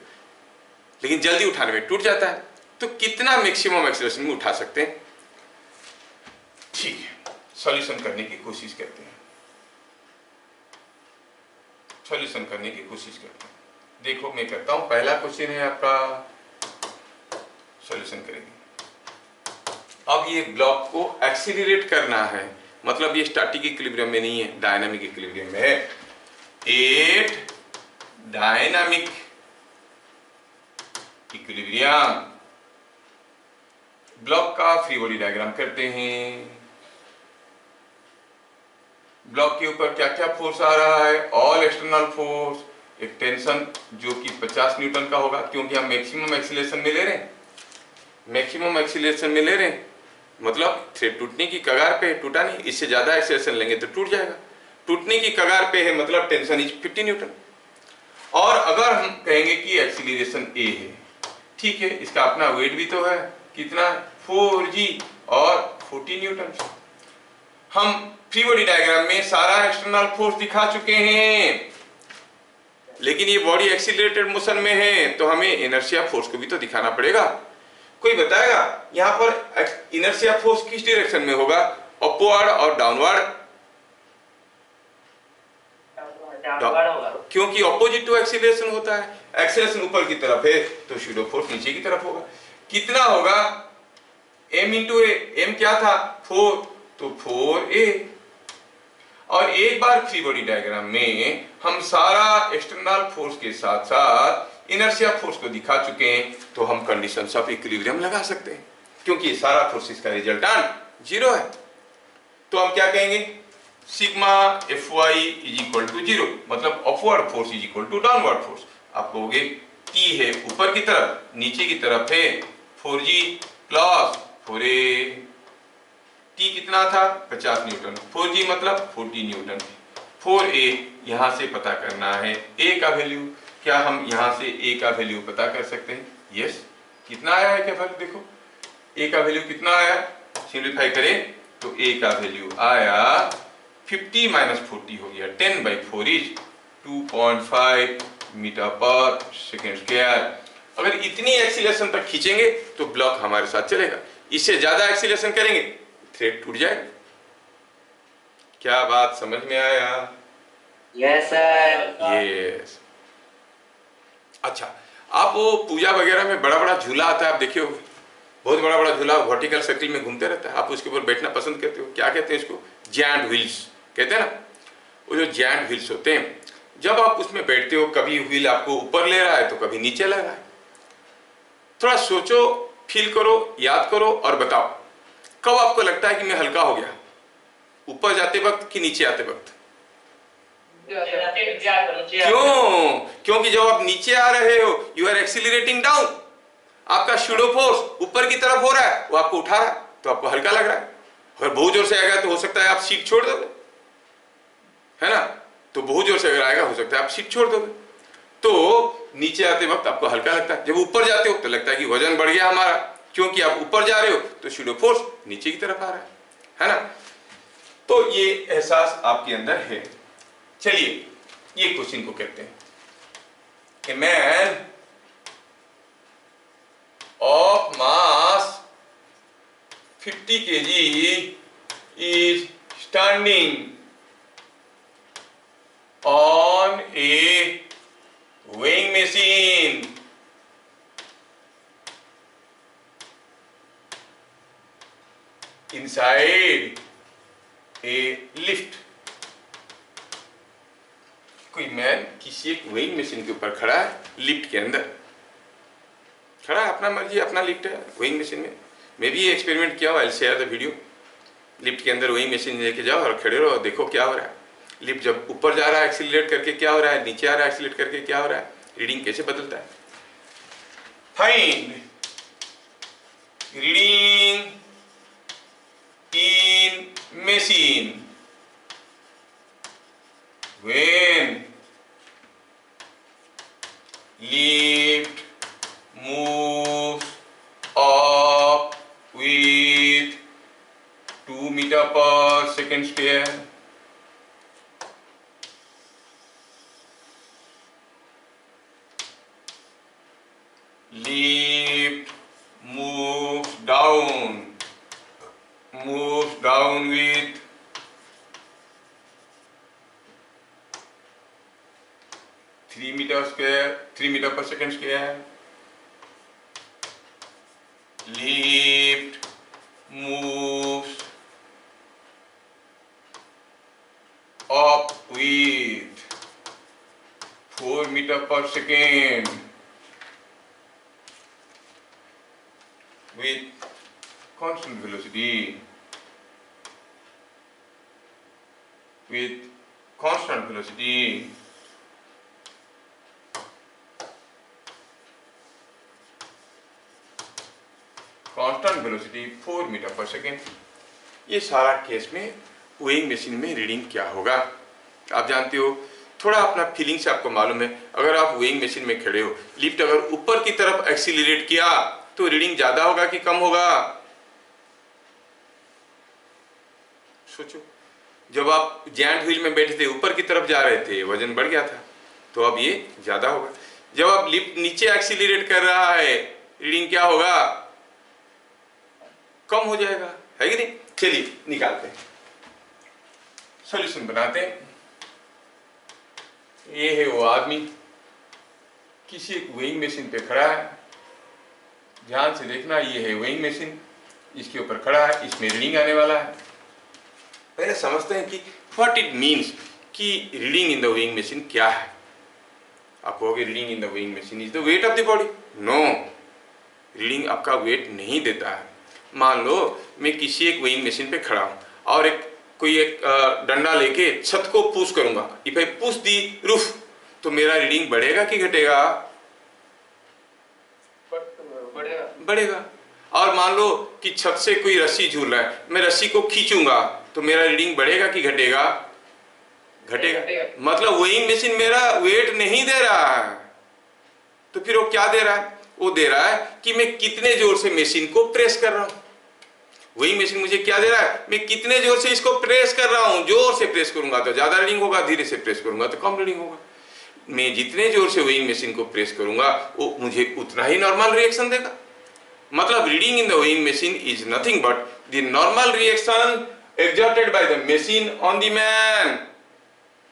लेकिन जल्दी उठाने में टूट जाता है। तो कितना मैक्सिमम एक्सीलरेशन में उठा सकते हैं? ठीक है, सॉल्यूशन करने की कोशिश करते हैं। सॉल्यूशन करने की कोशिश करते हैं। देखो मैं करता हूं, पहला क्वेश्चन है आपका, सॉल्यूशन करेंगे। अब ये ब्लॉक को एक्सीलरेट करना है, मतलब ये स्टैटिक इक्विलिब्रियम में नहीं है, डायनामिक इक्विलिब्रियम में है। एट डायनामिक इक्विलिब्रियम, ब्लॉक का फ्री बॉडी डायग्राम करते हैं। ब्लॉक के ऊपर क्या क्या फोर्स आ रहा है? ऑल एक्सटर्नल फोर्स, एक टेंशन जो कि 50 न्यूटन का होगा, क्योंकि हम मैक्सिमम एक्सीलरेशन में ले रहे हैं, मैक्सिमम एक्सीलरेशन में ले रहे हैं, मतलब थ्रेड टूटने की कगार पे है, टूटा नहीं। इससे ज्यादा एक्सीलरेशन लेंगे तो टूट जाएगा। टूटने की कगार पे है, मतलब टेंशन इज 50 न्यूटन। और अगर हम कहेंगे कि एक्सीलरेशन ए है, ठीक है, इसका अपना वेट भी तो है, कितना? 4g और 40 न्यूटन। हम फ्री बॉडी डायग्राम में सारा एक्सटर्नल फोर्स दिखा चुके हैं, लेकिन ये बॉडी एक्सीलरेटेड मोशन में है, तो हमें इनर्शिया फोर्स को भी तो दिखाना पड़ेगा। कोई बताएगा यहां पर इनर्शिया फोर्स किस डायरेक्शन में होगा? अपवर्ड और डाउनवर्ड? होगा, क्योंकि ऑपोजिट टू एक्सीलरेशन होता है। एक्सीलरेशन ऊपर की तरफ है तो सूडो फोर्स नीचे की तरफ होगा। कितना होगा? m इंटू ए। m क्या था? 4, तो 4a। और एक बार फ्री बॉडी डायग्राम में हम सारा एक्सटर्नल फोर्स के साथ साथ इनर्शिया फोर्स को दिखा चुके हैं, तो हम कंडीशंस ऑफ इक्विलिब्रियम लगा सकते हैं, क्योंकि सारा फोर्सेस का रिजल्टेंट 0 है। तो हम क्या कहेंगे? Sigma Fy is equal to 0, मतलब upward force is equal to downward force. आप कहोगे T है ऊपर की तरफ, नीचे की तरफ है 4g, प्लस 4a, T कितना था 50 न्यूटन, 4G मतलब 40 न्यूटन, 4a यहां से पता करना है a का वैल्यू। क्या हम यहां से a का वैल्यू पता कर सकते हैं? यस। कितना आया है क्या फर्क देखो, a का वैल्यू कितना आया, सिंप्लीफाई करें तो a का वैल्यू आया 50 माइनस 40 हो गया 10/4 is 2.5 metre per second square. अगर इतनी एक्सीलरेशन तक खींचेंगे तो ब्लॉक हमारे साथ चलेगा, इससे ज्यादा एक्सीलरेशन करेंगे थ्रेड टूट जाएगा। क्या बात समझ में आया? Yes sir. यस। अच्छा, आप वो पूजा वगैरह में बड़ा बड़ा झूला आता है, आप देखे हो, बहुत बड़ा बड़ा झूला वर्टिकल सर्किल में घूमते रहता है, आप उसके ऊपर बैठना पसंद करते हो, क्या कहते हैं इसको? जायंट व्हील्स कहते हैं ना। वो जो जायंट व्हील्स होते हैं, जब आप उसमें बैठते हो, कभी व्हील आपको ऊपर ले रहा है तो कभी नीचे ले रहा है। थोड़ा सोचो, फील करो, याद करो और बताओ कब आपको लगता है कि मैं हल्का हो गया, ऊपर जाते वक्त कि नीचे आते वक्त? क्यों? क्योंकि जब आप नीचे आ रहे हो यू आर एक्सीलरेटिंग डाउन, आपका शूडो फोर्स ऊपर की तरफ हो रहा है, वो आपको उठा रहा है तो आपको हल्का लग रहा है। अगर बहुत जोर से आएगा तो हो सकता है आप सीट छोड़ दोगे, है ना? तो बहुत जोर से अगर आएगा हो सकता है आप सीट छोड़ दोगे। तो नीचे आते वक्त आपको हल्का लगता है, जब ऊपर जाते हो तो लगता है कि वजन बढ़ गया हमारा, क्योंकि आप ऊपर जा रहे हो तो शूडो फोर्स नीचे की तरफ आ रहा है ना? तो ये एहसास आपके अंदर है। चलिए ये क्वेश्चन को कहते हैं, a man of mass 50 kg is standing on a weighing machine inside a lift। कोई मैन किसी एक वेइंग मशीन के ऊपर खड़ा है, लिफ्ट के अंदर खड़ा है, अपना मर्जी, अपना लिफ्ट है वेइंग मशीन में। मैं भी ये एक्सपेरिमेंट किया हुआ, I share the video. Lift के अंदर वेइंग मशीन लेके जाओ और खड़े रहो, देखो क्या हो रहा है। लिफ्ट जब ऊपर जा रहा है एक्सीलरेट करके क्या हो रहा है, नीचे आ रहा है एक्सीलरेट करके क्या हो रहा है, रीडिंग कैसे बदलता है। Find reading in machine when lift moves up with 2 meter per second square, lift moves down with 3 meter per second square, lift moves up with 4 meter per second with constant velocity, constant velocity 4 metre per second. ये सारा case में weighing machine में reading क्या होगा आप जानते हो, थोड़ा अपना फीलिंग से आपको मालूम है। अगर आप वेइंग मशीन में खड़े हो, लिफ्ट अगर ऊपर की तरफ एक्सीलरेट किया तो रीडिंग ज्यादा होगा कि कम होगा? सोचो, जब आप जायंट व्हील में बैठे थे, ऊपर की तरफ जा रहे थे, वजन बढ़ गया था, तो अब ये ज्यादा होगा। जब आप लिफ्ट नीचे एक्सीलरेट कर रहा है, रीडिंग क्या होगा? कम हो जाएगा, है कि नहीं? चलिए निकालते हैं, सॉल्यूशन बनाते हैं। ये है वो आदमी, किसी एक वेइंग मशीन पे खड़ा है, ध्यान से देखना, ये है वेइंग मशीन, इसके ऊपर खड़ा है, इसमें रीडिंग आने वाला है। पहले समझते हैं कि व्हाट इट मीन्स कि reading in the weighing machine क्या है। आप कहोगे reading in the weighing machine is the weight of the body. No, reading आपका वेट नहीं देता है। मान लो मैं किसी एक वेइंग मशीन पे खड़ा हूं और कोई एक डंडा लेके छत को पुश करूंगा, if I push the roof, तो मेरा रीडिंग बढ़ेगा कि घटेगा? बढ़ेगा। बढ़ेगा। और मान लो कि छत से कोई रस्सी झूल रहा है, मैं रस्सी को खींचूंगा तो मेरा रीडिंग बढ़ेगा कि घटेगा? घटेगा। मतलब वेइंग मशीन मेरा वेट नहीं दे रहा है, तो फिर वो क्या दे रहा है? वो दे रहा है कि मैं कितने जोर से मशीन को प्रेस कर रहा हूं। वेइंग मशीन मुझे क्या दे रहा है? मैं कितने जोर से इसको प्रेस कर रहा हूं। जोर से प्रेस करूंगा तो ज्यादा रीडिंग होगा, धीरे से प्रेस करूंगा तो कम रीडिंग होगा। मैं जितने जोर से वेइंग मशीन को प्रेस करूंगा वो मुझे उतना ही नॉर्मल रिएक्शन देगा। मतलब reading in the weighing machine is nothing but the normal reaction exerted by the machine on the man।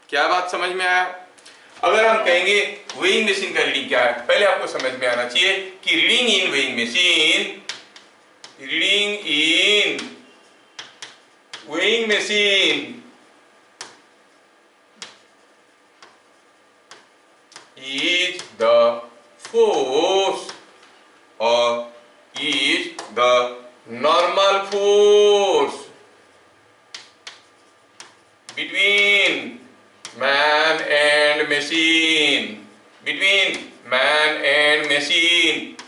क्या बात समझ में आया? अगर हम कहेंगे वेइंग मशीन का रीडिंग क्या है, पहले आपको समझ में आना चाहिए कि reading in weighing machine is the force or is the normal force between man and machine,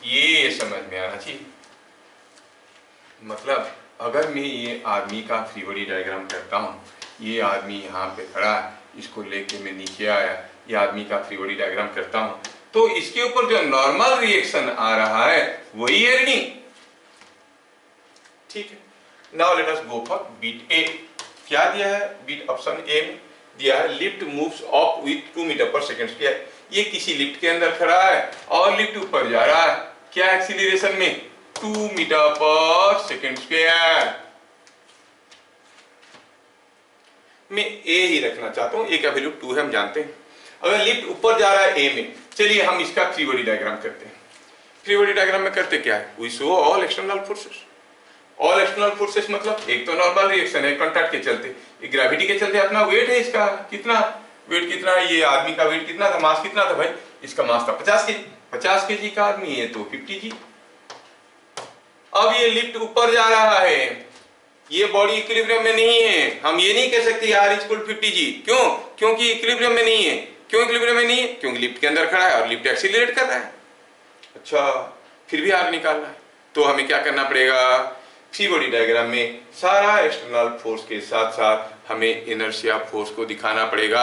ये समझ में आना चाहिए। मतलब अगर मैं ये आदमी का फ्री बॉडी डायग्राम करता हूँ, ये आदमी यहाँ पे खड़ा है, इसको लेके मैं नीचे आया, ये आदमी का फ्री बॉडी डायग्राम करता हूँ, तो इसके ऊपर जो नॉर्मल रिएक्शन आ रहा है वही है रीडिंग। ठीक है, now let us go for bit A. क्या दिया है? बीट ऑप्शन ए में दिया है lift moves up with 2 metre per second square. ये किसी लिफ्ट के अंदर खड़ा है और लिफ्ट ऊपर जा रहा है, क्या एक्सीलरेशन में? 2 मीटर पर सेकंड स्क्वायर। मैं ए ही रखना चाहता हूं, ए का वैल्यू 2 है, हम जानते हैं। अगर लिफ्ट ऊपर जा रहा है ए में, चलिए हम इसका फ्री बॉडी डायग्राम करते हैं। फ्री बॉडी डायग्राम में करते क्या है? We show all external forces. All external forces मतलब एक तो नॉर्मल रिएक्शन है कांटेक्ट के चलते, एक ग्रेविटी के चलते अपना वेट है, इसका कितना वेट कितना है? ये आदमी का वेट कितना था, मास कितना था भाई? इसका मास था 50 केजी। 50 केजी का आदमी है तो 50 जी। अब ये लिफ्ट ऊपर जा रहा है, ये बॉडी इक्विलिब्रियम में नहीं है, हम ये नहीं कह सकते R इक्वल 50 जी। क्यों? क्योंकि इक्विलिब्रियम में नहीं है। क्यों इक्विलिब्रियम में नहीं है? क्योंकि लिफ्ट के अंदर खड़ा है और लिफ्ट एक्सीलरेट कर रहा है। अच्छा, फिर भी R निकालना है तो हमें क्या करना पड़ेगा? फ्री बॉडी डायग्राम में सारा एक्सटर्नल फोर्स के साथ साथ हमें इनर्शिया फोर्स को दिखाना पड़ेगा।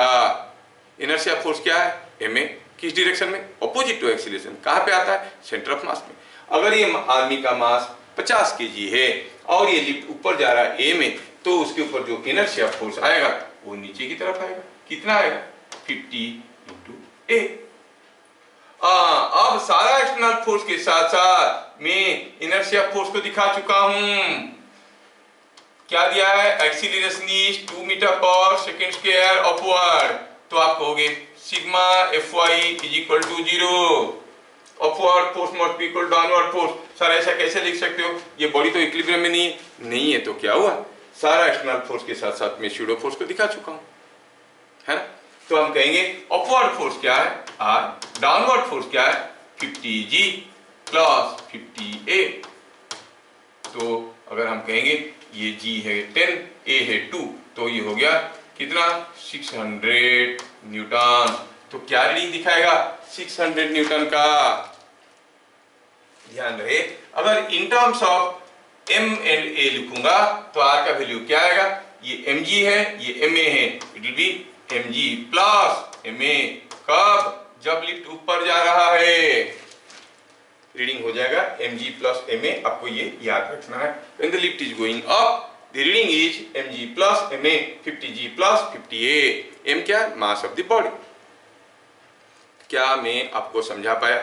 इनर्शिया फोर्स क्या है? एम ए किस डायरेक्शन में? Opposite to acceleration. कहां पे आता है? सेंटर ऑफ मास में। अगर ये आदमी का मास 50 केजी है और ये लिफ्ट ऊपर जा रहा है ए में, तो उसके ऊपर जो इनर्शिया फोर्स आएगा वो नीचे की तरफ आएगा। कितना आएगा? 50 इंटू ए। अब सारा एक्सटर्नल फोर्स के साथ साथ मैं इनर्शिया फोर्स को दिखा चुका हूं। क्या दिया है? Acceleration is 2 metre per second square upward. तो आप कहोगे sigma Fy is equal to 0। Upward force must be equal downward force. Sir ऐसा कैसे लिख सकते हो? ये बॉडी तो इक्विलिब्रियम में नहीं है तो क्या हुआ? सारा एक्सटर्नल फोर्स के साथ साथ मैं स्यूडो फोर्स को दिखा चुका हूं, है ना? तो हम कहेंगे अपवर्ड फोर्स क्या है? R। डाउनवर्ड फोर्स क्या है? 50G plus 50A। तो अगर हम कहेंगे ये G है 10, A है 2, तो ये हो गया कितना? 600 न्यूटन। तो क्या रीडिंग दिखाएगा? 600 न्यूटन का। ध्यान रहे, अगर इन terms of M and A लिखूंगा तो R का वैल्यू क्या आएगा? ये mg है, ये ma है, it will B mg plus ma। कब? जब लिफ्ट ऊपर जा रहा है, रीडिंग हो जाएगा mg प्लस ma। आपको ये याद रखना है। When the lift is going up, the reading is mg plus ma, 50g plus 50a। m क्या है? Mass of the body. क्या मैं आपको समझा पाया?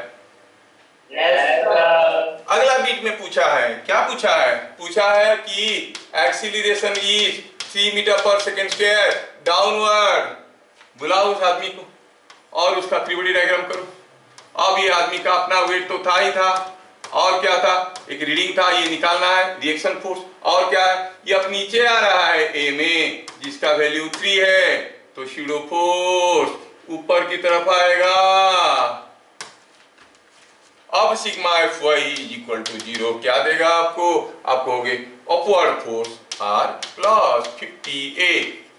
अगला बीट में पूछा है, क्या पूछा है? पूछा है कि acceleration is 3 metre per second square downward. बुलाओ उस आदमी को और उसका फ्री बॉडी डायग्राम करो। अब ये आदमी का अपना वेट तो था ही था, और क्या था? एक रीडिंग था, ये निकालना है रिएक्शन फोर्स। और क्या है? ये अब नीचे आ रहा है ए में, जिसका वैल्यू 3 है, तो स्यूडो फोर्स ऊपर की तरफ आएगा। अब sigma Fy is equal to 0 क्या देगा आपको? आप कहोगे upward force R plus 50A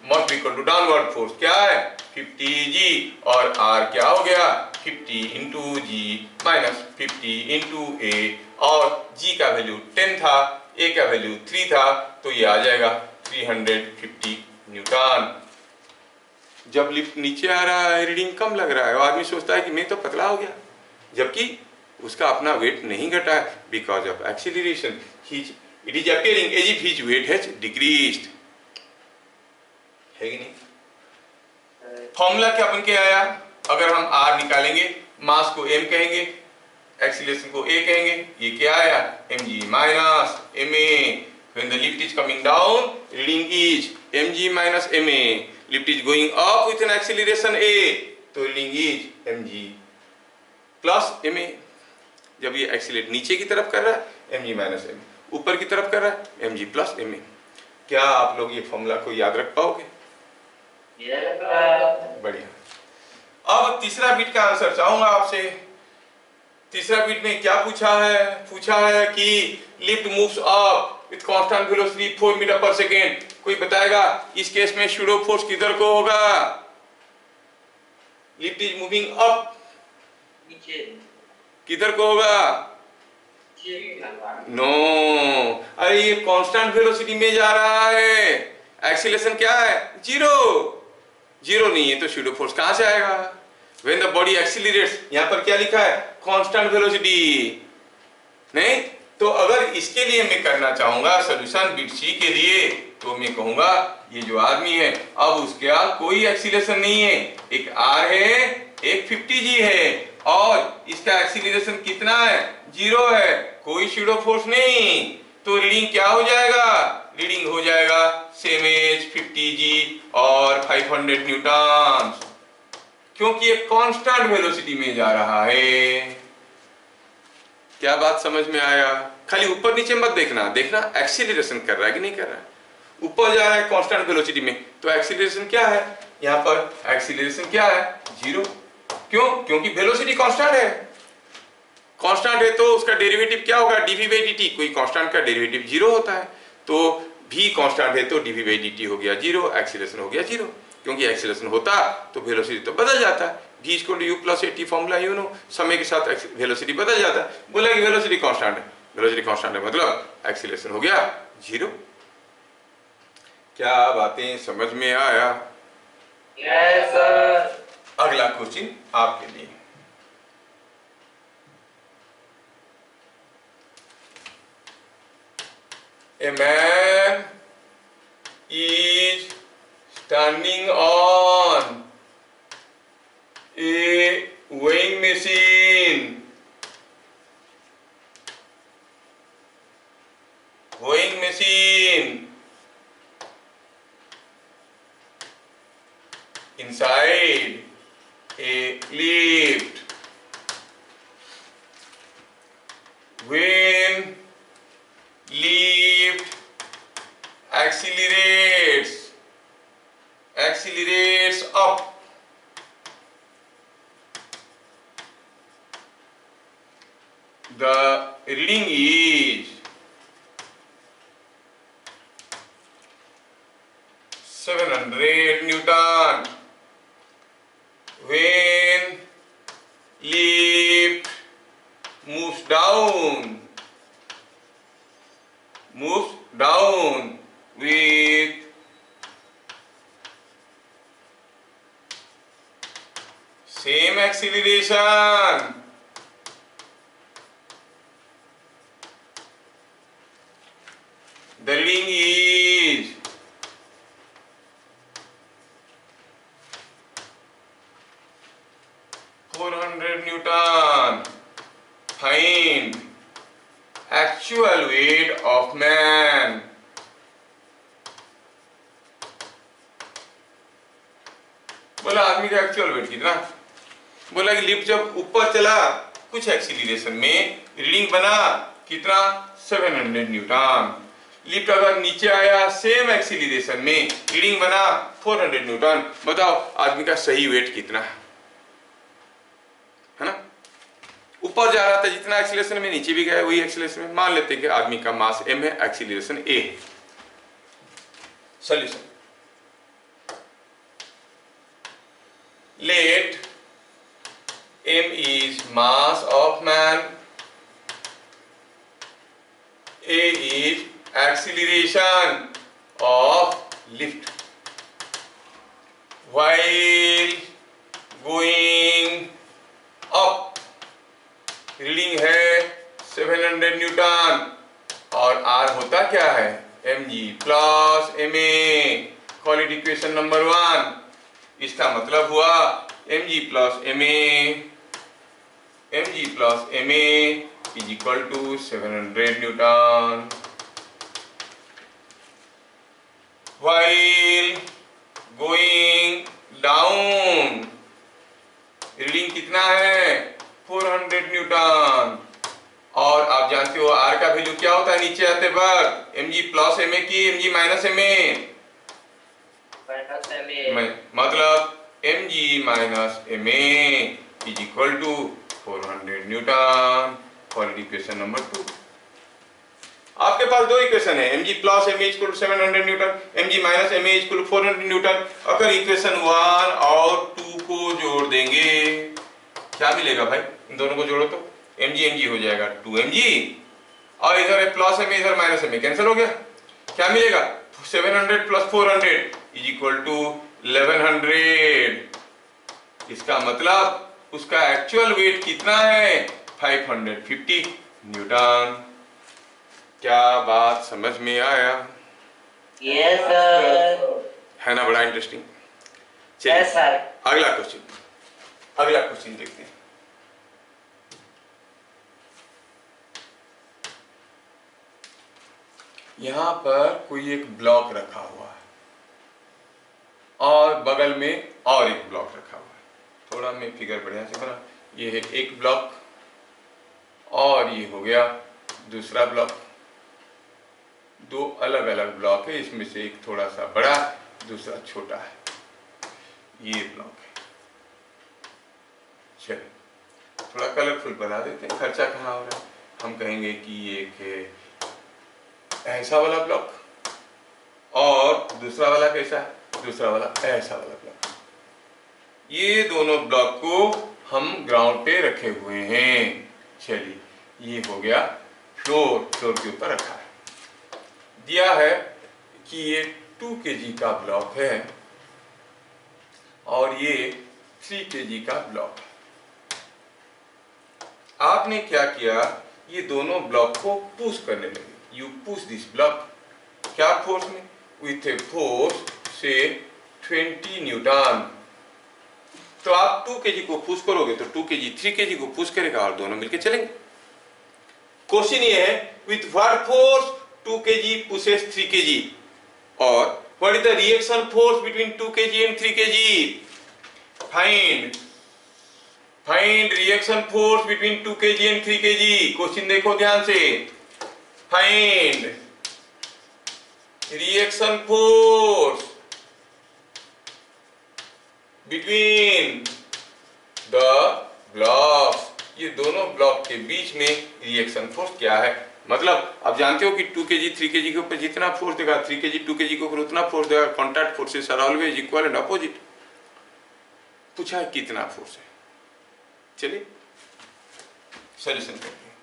must equal to downward force क्या है? 50G। और R क्या हो गया? 50 into G minus 50 into A, और जी का वैल्यू 10 था, ए का वैल्यू 3 था, तो ये आ जाएगा 350 न्यूटन। जब लिफ्ट नीचे आ रहा है रीडिंग कम लग रहा है, आदमी सोचता है कि मैं तो पतला हो गया, जबकि उसका अपना वेट नहीं घटा है, because of acceleration it is appearing as if his weight has decreased. है कि नहीं? फॉर्मूला क्या बन के आया? अगर हम आर निकालेंगे, मास को एम कहेंगे, एक्सीलरेशन को ए कहेंगे, ये क्या आया? mg minus ma। When the lift is coming down, reading is mg minus ma. Lift is going up with an acceleration a, तो reading is mg plus ma। जब ये एक्सीलरेट नीचे की तरफ कर रहा है mg माइनस ma, ऊपर की तरफ कर रहा है mg प्लस ma। क्या आप लोग ये फॉर्मूला को याद रख पाओगे? बढ़िया। अब तीसरा बिट का आंसर चाहूंगा आपसे। तीसरा बिट में क्या पूछा है? पूछा है कि lift moves up with constant velocity 4 metre per second. कोई बताएगा इस केस में शूडो फोर्स किधर को होगा? लिफ्ट इज मूविंग अप, नीचे किधर को होगा? नो, अरे ये कांस्टेंट वेलोसिटी में जा रहा है, एक्सीलरेशन क्या है? जीरो। जीरो नहीं है तो शूडो फोर्स कहां से आएगा? When the body accelerates, यहाँ पर क्या लिखा है? Constant velocity. नहीं तो अगर इसके लिए मैं करना चाहूंगा सॉल्यूशन बिट सी के लिए, तो मैं कहूंगा ये जो आदमी है अब उसका कोई एक्सीलरेशन नहीं है, एक आर है, एक 50g है, और इसका एक्सीलरेशन कितना है? जीरो है, कोई शूडो फोर्स नहीं, तो रीडिंग क्या हो जाएगा? रीडिंग हो जाएगा सेम एज 50g और 500 न्यूटन, क्योंकि ये कांस्टेंट वेलोसिटी में जा रहा है। क्या बात समझ में आया? खाली ऊपर नीचे मत देखना, देखना एक्सीलरेशन कर रहा है कि नहीं कर रहा है। ऊपर जा रहा है कांस्टेंट वेलोसिटी में, तो एक्सीलरेशन क्या है? यहाँ पर एक्सीलरेशन क्या है? जीरो। क्यों? क्योंकि वेलोसिटी कांस्टेंट है। कांस्टेंट है तो उसका डेरिवेटिव क्या होगा? dv by dt। कोई कांस्टेंट का डेरिवेटिव जीरो होता है, तो v कांस्टेंट है तो dv बाई dt हो गया जीरो, एक्सीलरेशन हो गया जीरो। क्योंकि एक्सीलरेशन होता तो वेलोसिटी तो बदल जाता है। v equal to u plus at formula you know, समय के साथ वेलोसिटी बदल जाता है। बोला कि वेलोसिटी कांस्टेंट है, वेलोसिटी कांस्टेंट है मतलब एक्सीलरेशन हो गया जीरो। क्या बातें समझ में आया? Yes sir. अगला क्वेश्चन आपके लिए। A man is standing on a weighing machine. Weighing machine. Inside a lift. When lift accelerates up, the reading is 700 Newton. When lift moves down with same acceleration, the reading is 400 Newton. Find actual weight of man. बोला आदमी का actual wait कितना? बोला कि lift जब ऊपर चला कुछ एक्सीलरेशन में रीडिंग बना कितना? 700 न्यूटन। लिफ्ट अगर नीचे आया सेम एक्सीलरेशन में रीडिंग बना 400 न्यूटन। बताओ आदमी का सही वेट कितना है ना? ऊपर जा रहा था जितना एक्सीलरेशन में, नीचे भी गया वही एक्सीलरेशन में। मान लेते हैं कि आदमी का मास m है, एक्सीलरेशन a है। Solution, let m is mass of man, a is acceleration of lift. While going up, reading है 700 न्यूटन और R होता क्या है mg plus ma, call it equation number 1। इसका मतलब हुआ mg plus ma is equal to 700 newton. While going down, reading कितना है 400 न्यूटन और आप जानते हो R का वैल्यू क्या होता है नीचे आते वक्त mg प्लस ma की mg माइनस ma, मतलब mg minus ma is equal to 400 newton. Call it equation number 2। आपके पास दो इक्वेशन है mg plus ma equal to 700 newton, mg minus ma equal to 400 newton. अगर इक्वेशन 1 और 2 को जोड़ देंगे क्या मिलेगा भाई? इन दोनों को जोड़ो तो mg हो जाएगा 2mg और इधर है प्लस ma इधर माइनस ma, कैंसिल हो गया। क्या मिलेगा 700 प्लस 400 इज इक्वल टू 1100। इसका मतलब उसका एक्चुअल वेट कितना है 550 न्यूटन। क्या बात समझ में आया? Yes sir. है ना बड़ा इंटरेस्टिंग। Yes sir. अगला क्वेश्चन देखते हैं। यहां पर कोई एक ब्लॉक रखा हुआ है और बगल में और एक ब्लॉक रखा हुआ है। थोड़ा मैं फिगर बढ़िया से बना, ये है एक ब्लॉक और ये हो गया दूसरा ब्लॉक। दो अलग अलग ब्लॉक है, इसमें से एक थोड़ा सा बड़ा दूसरा छोटा है। ये ब्लॉक है। चलिए थोड़ा कलरफुल बना देते हैं। खर्चा कहाँ हो रहा है? हम कहेंगे कि एक ऐसा वाला ब्लॉक और दूसरा वाला कैसा है? दूसरा वाला ऐसा वाला ब्लॉक। ये दोनों ब्लॉक को हम ग्राउंड पे रखे हुए हैं। चलिए ये हो गया फ्लोर के ऊपर रखा है। दिया है कि ये 2 kg का ब्लॉक है और ये 3 kg का ब्लॉक है। आपने क्या किया, ये दोनों ब्लॉक को पुश करने लगे। यू पुश दिस ब्लॉक, क्या फोर्स में? विथ ए फोर्स से 20 न्यूटन। तो आप 2 kg को पुश करोगे तो 2 kg 3 kg को पुश करेगा और दोनों मिलके चलेंगे। क्वेश्चन ये है with what force 2 kg pushes 3 kg और what is the reaction force between 2 kg and 3 kg? Find reaction force between 2 kg and 3 kg। Question देखो ध्यान से। Find reaction force between the blocks। ये दोनों ब्लॉक के बीच में रिएक्शन फोर्स क्या है? मतलब आप जानते हो कि 2 kg 3 kg के ऊपर जितना फोर्स देगा 3 kg 2 kg के ऊपर उतना फोर्स देगा। Contact forces are always equal and opposite. पूछा है कितना फोर्स है। चलिए सॉल्यूशन करते हैं।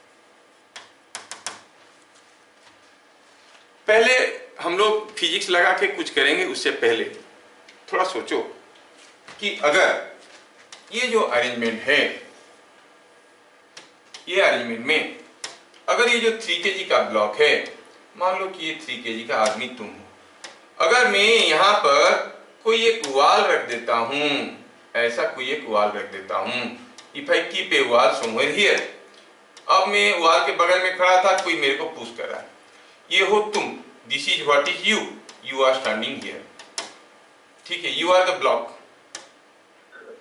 पहले हम लोग फिजिक्स लगा के कुछ करेंगे, उससे पहले थोड़ा सोचो कि अगर ये जो अरेंजमेंट है, ये अरेंजमेंट में अगर ये जो 3 kg का ब्लॉक है, मान लो कि ये 3 kg का आदमी तुम हो। अगर मैं यहाँ पर कोई एक वाल रख देता हूँ, ऐसा कोई एक वाल रख देता हूँ, इफ आई कीप ए वाल समवेयर हियर। अब मैं वाल के बगल में खड़ा था, कोई मेरे को पुश कर रहा है। ये हो तुम, this is what is you, you are standing here. ठीक है, यू आर द ब्लॉक।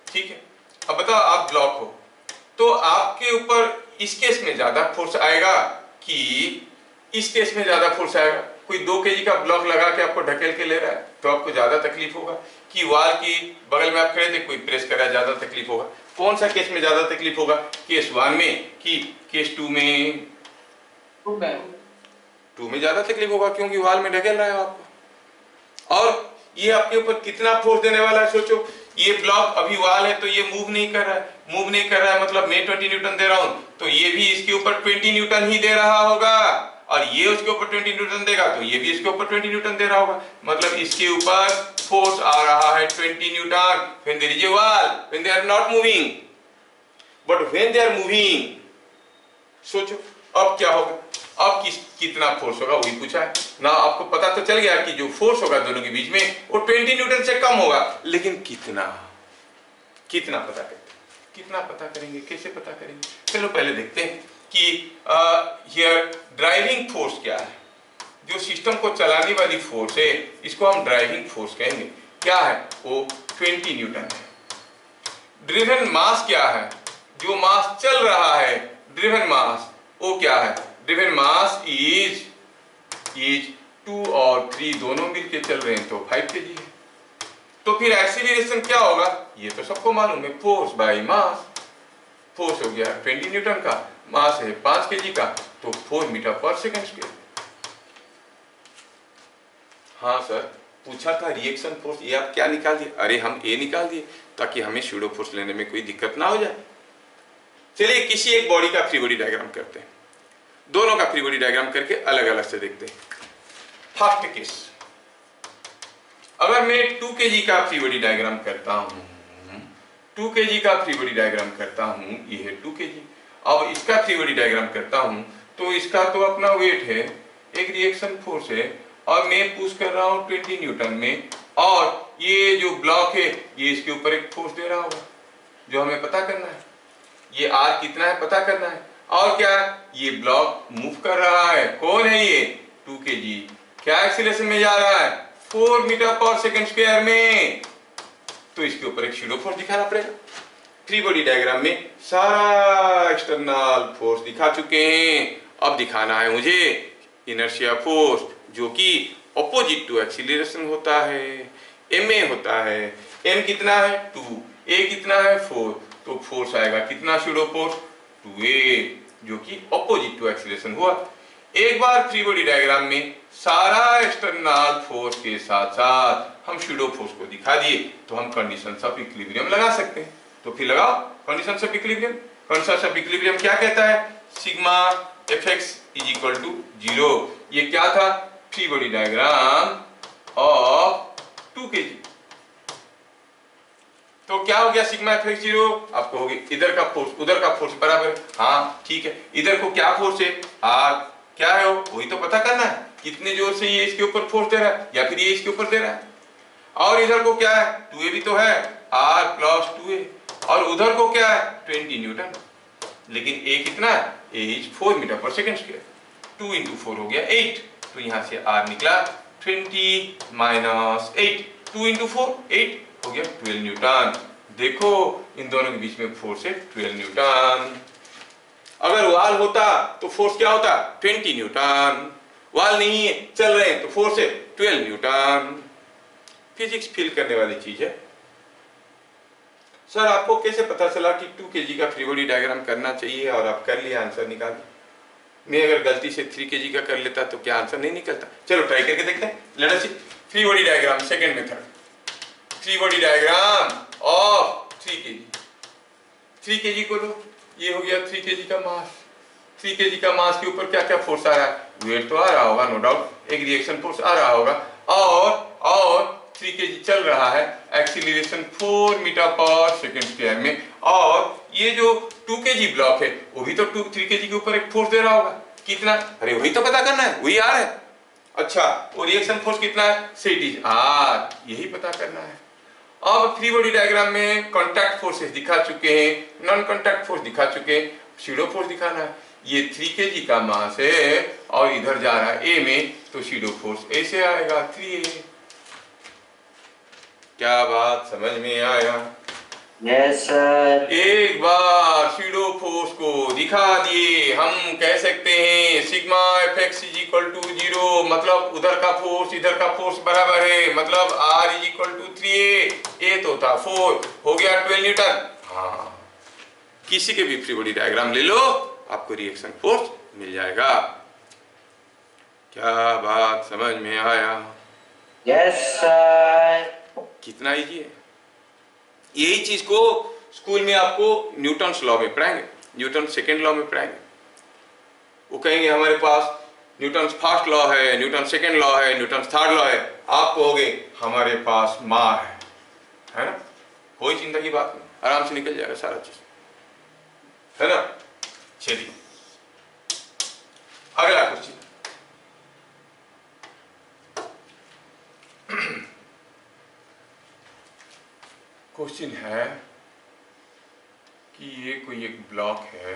ठीक है, अब बताओ आप ब्लॉक हो तो आपके ऊपर इस केस में ज्यादा फोर्स आएगा कि इस केस में ज्यादा फोर्स आएगा? कोई 2 kg का ब्लॉक लगा के आपको ढकेल के ले रहा है तो आपको ज्यादा तकलीफ होगा कि वाल की बगल में आप खड़े थे कोई प्रेस कर रहा है, ज्यादा तकलीफ होगा। कौन सा केस में ज्यादा तकलीफ होगा? केस 1 में कि केस 2 में? 2 में ज्यादा तकलीफ होगा क्योंकि वाल में ढकेल रहा है आपको। और ये आपके ऊपर कितना फोर्स देने वाला है सोचो। ये ब्लॉक अभी वाल है तो ये मूव नहीं कर रहा है, मूव नहीं कर रहा है मतलब मैं 20 न्यूटन दे रहा हूं, तो ये भी इसके ऊपर 20 न्यूटन ही दे रहा होगा, और ये उसके ऊपर 20 न्यूटन देगा तो ये भी इसके ऊपर 20 न्यूटन दे रहा होगा, मतलब इसके ऊपर फोर्स आ रहा है 20 newton when there is a wall, when they are not moving, but when they are moving, सोचो अब क्या होगा, अब कितना फोर्स होगा वही पूछा है ना। आपको पता तो चल गया कि जो फोर्स होगा दोनों के बीच में वो 20 न्यूटन से कम होगा, लेकिन कितना कितना पता करें, कितना पता करेंगे, कैसे पता करेंगे? चलो पहले देखते हैं कि हियर ड्राइविंग फोर्स क्या है। जो सिस्टम को चलाने वाली फोर्स है इसको हम ड्राइविंग फोर्स कहेंगे, क्या है वो 20 न्यूटन है। ड्रिवन मास क्या है, जो मास चल रहा है ड्रिवन मास वो क्या है, ड्रिवन मास इज 2 और 3 दोनों मिलके चल रहे हैं तो 5 kg है। तो फिर एक्सीलरेशन क्या होगा, ये तो सबको मालूम है, फोर्स बाय मास। फोर्स हो गया 20 न्यूटन का, मास है 5 kg का, तो 4 मीटर पर सेकंड स्क्वायर। हाँ सर पूछा था रिएक्शन फोर्स, ये आप क्या निकाल दिए? अरे हम ए निकाल दिए ताकि हमें स्यूडो फोर्स लेने में कोई दिक्कत ना हो जाए। चलिए किसी एक बॉडी का फ्री बॉडी डायग्राम करते हैं, दोनों का फ्री बॉडी डायग्राम करके अलग अलग से देखते हैं। फर्स्ट केस, अगर मैं 2 kg का फ्री बॉडी डायग्राम करता हूं, 2 kg का फ्री बॉडी डायग्राम करता हूं, ये है 2 kg। अब इसका फ्री बॉडी डायग्राम करता हूं तो इसका तो अपना वेट है, एक रिएक्शन फोर्स है, और मैं पुश कर रहा हूं 20 न्यूटन में, और ये जो ब्लॉक है ये इसके ऊपर एक फोर्स दे रहा होगा जो हमें पता करना है, ये आर कितना है पता करना है। और क्या, ये ब्लॉक मूव कर रहा है, कौन है ये 2 kg, क्या एक्सीलरेशन में जा रहा है 4 मीटर पर सेकंड स्क्वायर में, तो इसके ऊपर एक स्यूडो फोर्स दिखाना पड़ेगा। फ्री बॉडी डायग्राम में सारा एक्सटर्नल फोर्स दिखा चुके हैं, अब दिखाना है मुझे इनर्शिया फोर्स जो कि ऑपोजिट टू एक्सीलरेशन होता है, ma होता है, m कितना है 2, a कितना है 4, तो फोर्स आएगा कितना स्यूडो फोर्स 2a जो कि ऑपोजिट टू एक्सीलरेशन हुआ। एक बार फ्री बॉडी डायग्राम में सारा एक्सटर्नल फोर्स के साथ साथ हम स्यूडो फोर्स को दिखा दिए तो हम कंडीशंस ऑफ इक्विलिब्रियम लगा सकते हैं। तो फिर लगाओ conditions of equilibrium. Conditions of equilibrium क्या कहता है, sigma fx is equal to 0। ये क्या था, free body diagram of 2 kg। तो क्या हो गया सिग्मा fx 0, आपको हो गया इधर का फोर्स उधर का फोर्स बराबर, हाँ ठीक है, इधर को क्या फोर्स है आर, क्या है वही तो पता करना है, कितने जोर से ये इसके ऊपर फोर्स दे रहा है या फिर ये इसके ऊपर दे रहा है। और इधर को क्या है 2a भी तो है, r प्लस 2a, और उधर को क्या है 20 न्यूटन, लेकिन a कितना है, a is 4 metre per second square, 2 into 4 हो गया 8, तो यहाँ से r निकला 20 माइनस 8, 2 into 4 8 हो गया 12 न्यूटन। देखो इन दोनों के बीच में फोर्स है 12 न्यूटन। अगर वाल होता तो फोर्स क्या होता 20 न्यूटन, वाल नहीं है चल रहे हैं तो फोर्स है 12 न्यूटन। फिजिक्स फील करने वाली चीज है। सर आपको कैसे पता चला कि 2 kg का फ्री बॉडी डायग्राम करना चाहिए और आप कर लिया आंसर निकाल, मैं अगर गलती से 3 kg का कर लेता तो क्या आंसर नहीं निकलता? चलो ट्राई करके देखते हैं। Let us see free body diagram second method, free body diagram of 3 kg। 3 kg को लो, ये हो गया 3 kg का मास। 3 kg का मास के ऊपर क्या क्या फोर्स आ रहा है, वेट तो आ रहा होगा नो डाउट, एक रिएक्शन फोर्स आ रहा होगा, और 3 kg चल रहा है, acceleration 4 metre per second square में, और ये जो 2 kg ब्लॉक है वो भी तो 3 kg के ऊपर एक फोर्स दे रहा होगा, कितना, अरे वही तो पता करना है, वही आर है। अच्छा वो रिएक्शन फोर्स कितना है, इट इज आर, यही पता करना है। अब फ्री बॉडी डायग्राम में कॉन्टैक्ट फोर्सेस दिखा चुके हैं, नॉन कॉन्टैक्ट फोर्स दिखा चुके हैं, स्यूडो फोर्स दिखाना है। ये 3 kg का मास है और इधर जा रहा है a में, तो स्यूडो फोर्स ऐसे आएगा 3a। क्या बात समझ में आया? Yes sir. एक बार स्यूडो फोर्स को दिखा दिए, हम कह सकते हैं sigma fx is equal to 0, मतलब उधर का फोर्स इधर का फोर्स बराबर है, मतलब r is equal to 3a, a तो था 4, हो गया 12 न्यूटन। हाँ किसी के भी फ्री बॉडी डायग्राम ले लो आपको रिएक्शन फोर्स मिल जाएगा। क्या बात समझ में आया? Yes sir. कितना इजी है। यही चीज को स्कूल में आपको न्यूटन्स लॉ में पढ़ाएंगे, न्यूटन सेकेंड लॉ में पढ़ाएंगे। वो कहेंगे हमारे पास न्यूटन्स फर्स्ट लॉ है, न्यूटन सेकेंड लॉ है, न्यूटन थर्ड लॉ है। आप कहोगे हमारे पास माँ है ना, कोई चिंता की बात नहीं, आराम से निकल जाएगा सारा चीज, है ना। चलिए अगला क्वेश्चन। क्वेश्चन है कि ये कोई एक ब्लॉक है,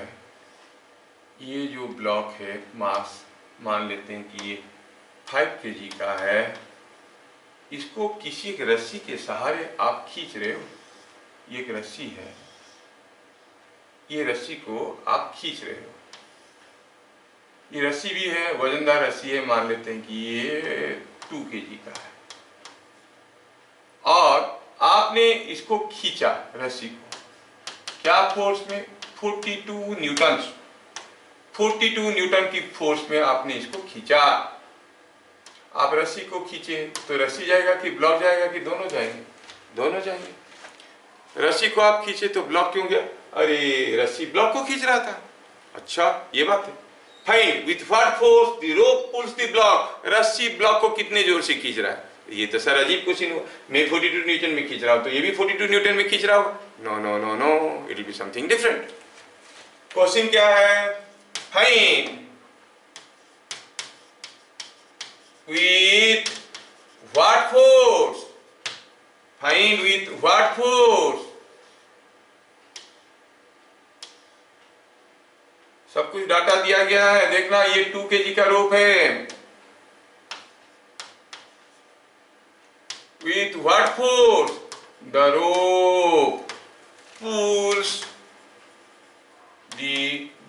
ये जो ब्लॉक है मास मान लेते हैं कि ये 5 kg का है, इसको किसी एक रस्सी के सहारे आप खींच रहे हो। ये एक रस्सी है, ये रस्सी को आप खींच रहे हो, ये रस्सी भी है, वजनदार रस्सी है, मान लेते हैं कि ये 2 kg का है, और आपने इसको खींचा रस्सी को, क्या फोर्स में? 42 न्यूटन, 42 न्यूटन की फोर्स में आपने इसको खींचा। आप रस्सी को खींचे तो रस्सी जाएगा कि ब्लॉक जाएगा कि दोनों जाएंगे? दोनों जाएंगे। रस्सी को आप खींचे तो ब्लॉक क्यों गया? अरे रस्सी ब्लॉक को खींच रहा था। अच्छा ये बात है। Find with what force the rope pulls the block. रस्सी ब्लॉक को कितने जोर से खींच रहा है? ये तो सर अजीब क्वेश्चन हुआ। मैं 42 न्यूटन में खींच रहा हूं तो ये भी 42 न्यूटन में खींच रहा होगा? No no no no, it will be something different. Question क्या है? Find with what force? Find with what force? सब कुछ डाटा दिया गया है, देखना ये 2 kg का रोप है। With what force the rope pulls the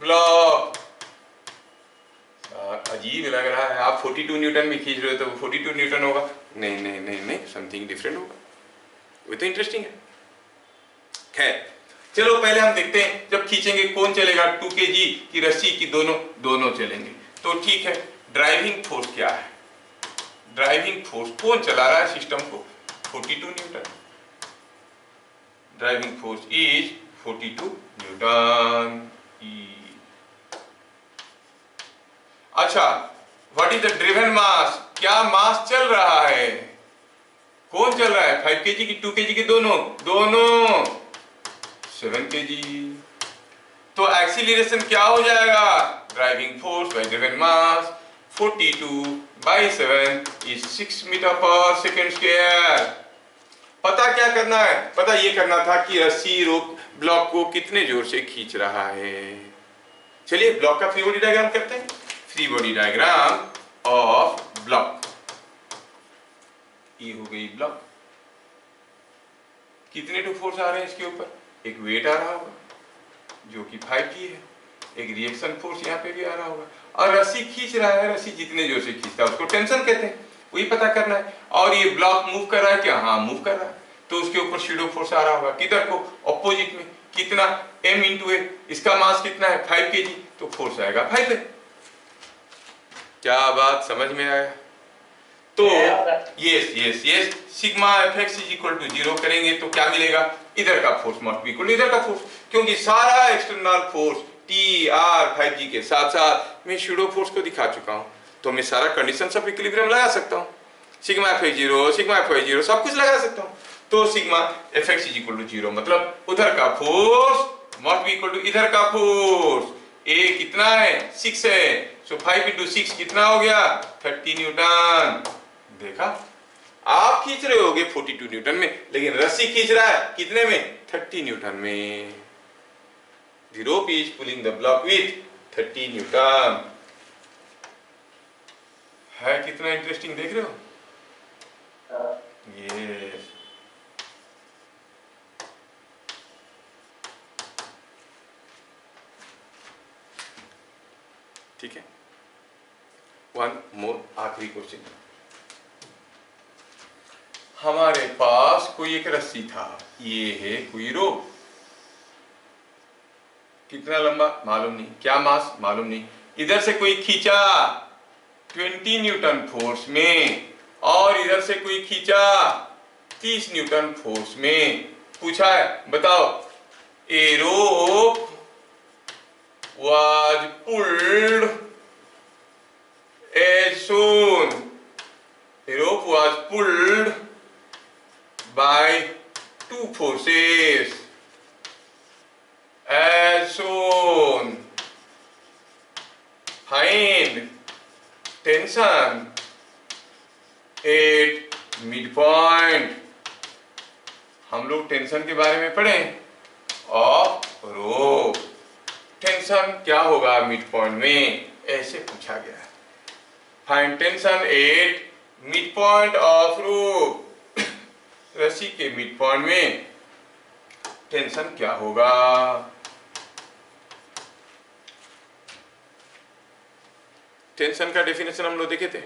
block? अजीब लग रहा है, आप 42 न्यूटन में खींच रहे हो तो 42 न्यूटन होगा? नहीं नहीं नहीं नहीं, समथिंग डिफरेंट होगा। वो तो इंटरेस्टिंग है। खैर चलो पहले हम देखते हैं जब खींचेंगे कौन चलेगा, 2 kg की रस्सी की दोनों चलेंगे तो ठीक है। ड्राइविंग फोर्स क्या है? ड्राइविंग फोर्स कौन चला रहा है सिस्टम को? 42 Newton. Driving force is 42 Newton. अच्छा, व्हाट इज द ड्रिवन मास? क्या मास चल रहा है? कौन चल रहा है? 5 kg की 2 kg की दोनों 7 kg। तो एक्सीलरेशन क्या हो जाएगा? Driving force by driven mass 42 by 7 is 6 metre per second square. पता क्या करना है? पता ये करना था कि रस्सी रोक ब्लॉक को कितने जोर से खींच रहा है। चलिए ब्लॉक का फ्री बॉडी डायग्राम करते हैं। Free body diagram of block. ये हो गई ब्लॉक। कितने टू फोर्स आ रहे हैं इसके ऊपर? एक वेट आ रहा होगा जो कि 5 की है, एक रिएक्शन फोर्स यहाँ पे भी आ रहा होगा, और रस्सी खींच रहा है। रस्सी जितने जोर से खींचता है उसको टेंशन कहते हैं, वही पता करना है। और ये ब्लॉक मूव कर रहा है क्या? हाँ मूव कर रहा है, तो उसके ऊपर शैडो फोर्स आ रहा होगा। किधर को? ऑपोजिट में। कितना? m इंटू ए। इसका मास कितना है? 5 kg, तो फोर्स आएगा 5 है। क्या बात समझ में आया? तो yes sigma FX is equal to 0 करेंगे तो क्या मिलेगा? इधर का force must be equal to इधर का फोर्स, क्योंकि सारा external force T R 5G के साथ साथ मैं शूडो फोर्स को दिखा चुका हूं, तो मैं सारा कंडीशंस ऑफ इक्विलिब्रियम लगा सकता हूं। सिग्मा एफएक्स 0, सिग्मा एफवाई 0 सब कुछ लगा सकता हूं। तो sigma FX is equal to 0 मतलब उधर का force must be equal to इधर का फोर्स। ए कितना है? 6 है, सो 5 इंटू 6 कितना हो गया? 30 न्यूटन। देखा, आप खींच रहे होगे 42 न्यूटन में, लेकिन रस्सी खींच रहा है कितने में? 30 न्यूटन में। The rope is pulling the block with 30 Newton. है कितना इंटरेस्टिंग, देख रहे हो? Yes. ठीक है, वन मोर आखिरी क्वेश्चन। हमारे पास कोई एक रस्सी था, ये है कोई रोप। कितना लंबा मालूम नहीं, क्या मास मालूम नहीं। इधर से कोई खींचा 20 न्यूटन फोर्स में, और इधर से कोई खींचा 30 न्यूटन फोर्स में। पूछा है, बताओ। ए रोप was pulled as shown. A rope was pulled by two forces as shown. Find tension at midpoint. हम लोग टेंशन के बारे में पढ़े ऑफ रोप। टेंशन क्या होगा मिड पॉइंट में, ऐसे पूछा गया है। Find tension at mid point of rope. रस्सी के मिड पॉइंट में टेंशन क्या होगा। टेंशन का डेफिनेशन हम लोग देखे थे।